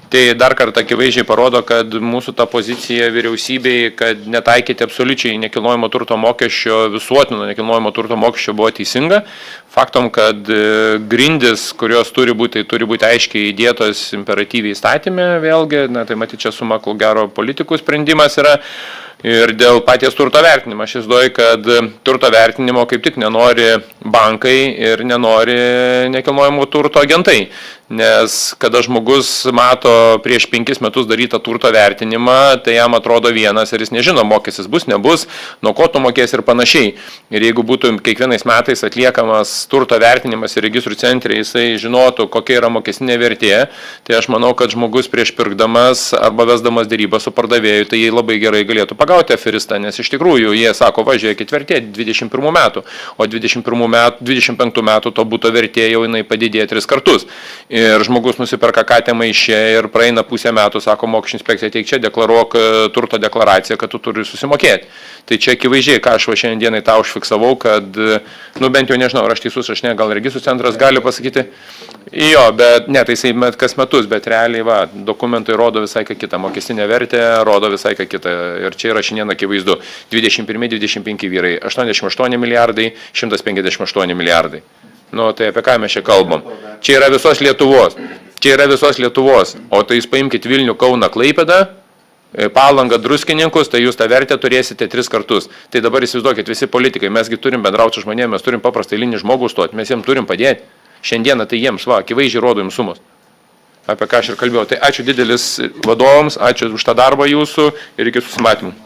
Tai dar kartą akivaizdžiai parodo, kad mūsų ta pozicija vyriausybei, kad netaikyti absoliučiai nekilnojamo turto mokesčio, visuotino nekilnojamo turto mokesčio buvo teisinga. Faktom, kad grindis, kurios turi būti aiškiai įdėtos imperatyviai įstatymė, vėlgi, tai matyti čia suma, kol gero politikų sprendimas yra. Ir dėl paties turto vertinimo, aš įsivaizduoju, kad turto vertinimo kaip tik nenori bankai ir nenori nekilnojamo turto agentai. Nes kada žmogus mato prieš 5 metus darytą turto vertinimą, tai jam atrodo vienas ir jis nežino, mokestis bus, nebus, nuo ko tu mokės ir panašiai. Ir jeigu būtų kiekvienais metais atliekamas turto vertinimas ir registrų centre, jisai žinotų, kokia yra mokestinė vertė, tai aš manau, kad žmogus prieš pirkdamas arba vesdamas dėrybą su pardavėju, tai jie labai gerai galėtų pagauti aferistą, nes iš tikrųjų jie sako, važiuokit vertė 21 metų, o 25 metų to būto vertė jau jinai padidėjo 3 kartus. Ir žmogus nusiperka katę maišę ir praeina pusę metų, sako, mokesčių inspekcija, teik čia, deklaruok turto deklaraciją, kad tu turi susimokėti. Tai čia akivaizdžiai, ką aš šiandienai tą užfiksavau, kad, bent jau nežinau, ar aš teisus, aš ne, gal registrų centras gali pasakyti. Jo, bet ne, tai jisai kas metus, bet realiai, dokumentai rodo visai ką kitą, mokestinė vertė rodo visai ką kitą. Ir čia yra šiandien akivaizdu. 21-25 vyrai, 88 milijardai, 158 milijardai. Tai apie ką mes čia kalbam? Čia yra visos Lietuvos. O tai jūs paimkite Vilnių, Kauną, Klaipėdą, Palangą, Druskininkus, tai jūs tą vertę turėsite 3 kartus. Tai dabar įsivaizduokit, visi politikai, mesgi turim bendrauti su žmonėmis, mes turim paprastai eilinį žmogų stoti, mes jiems turim padėti. Šiandieną tai jiems, akivaizdžiai rodo jums sumos. Apie ką aš ir kalbėjau. Tai ačiū didelis vadovams, ačiū už tą darbą jūsų ir iki susimatymų.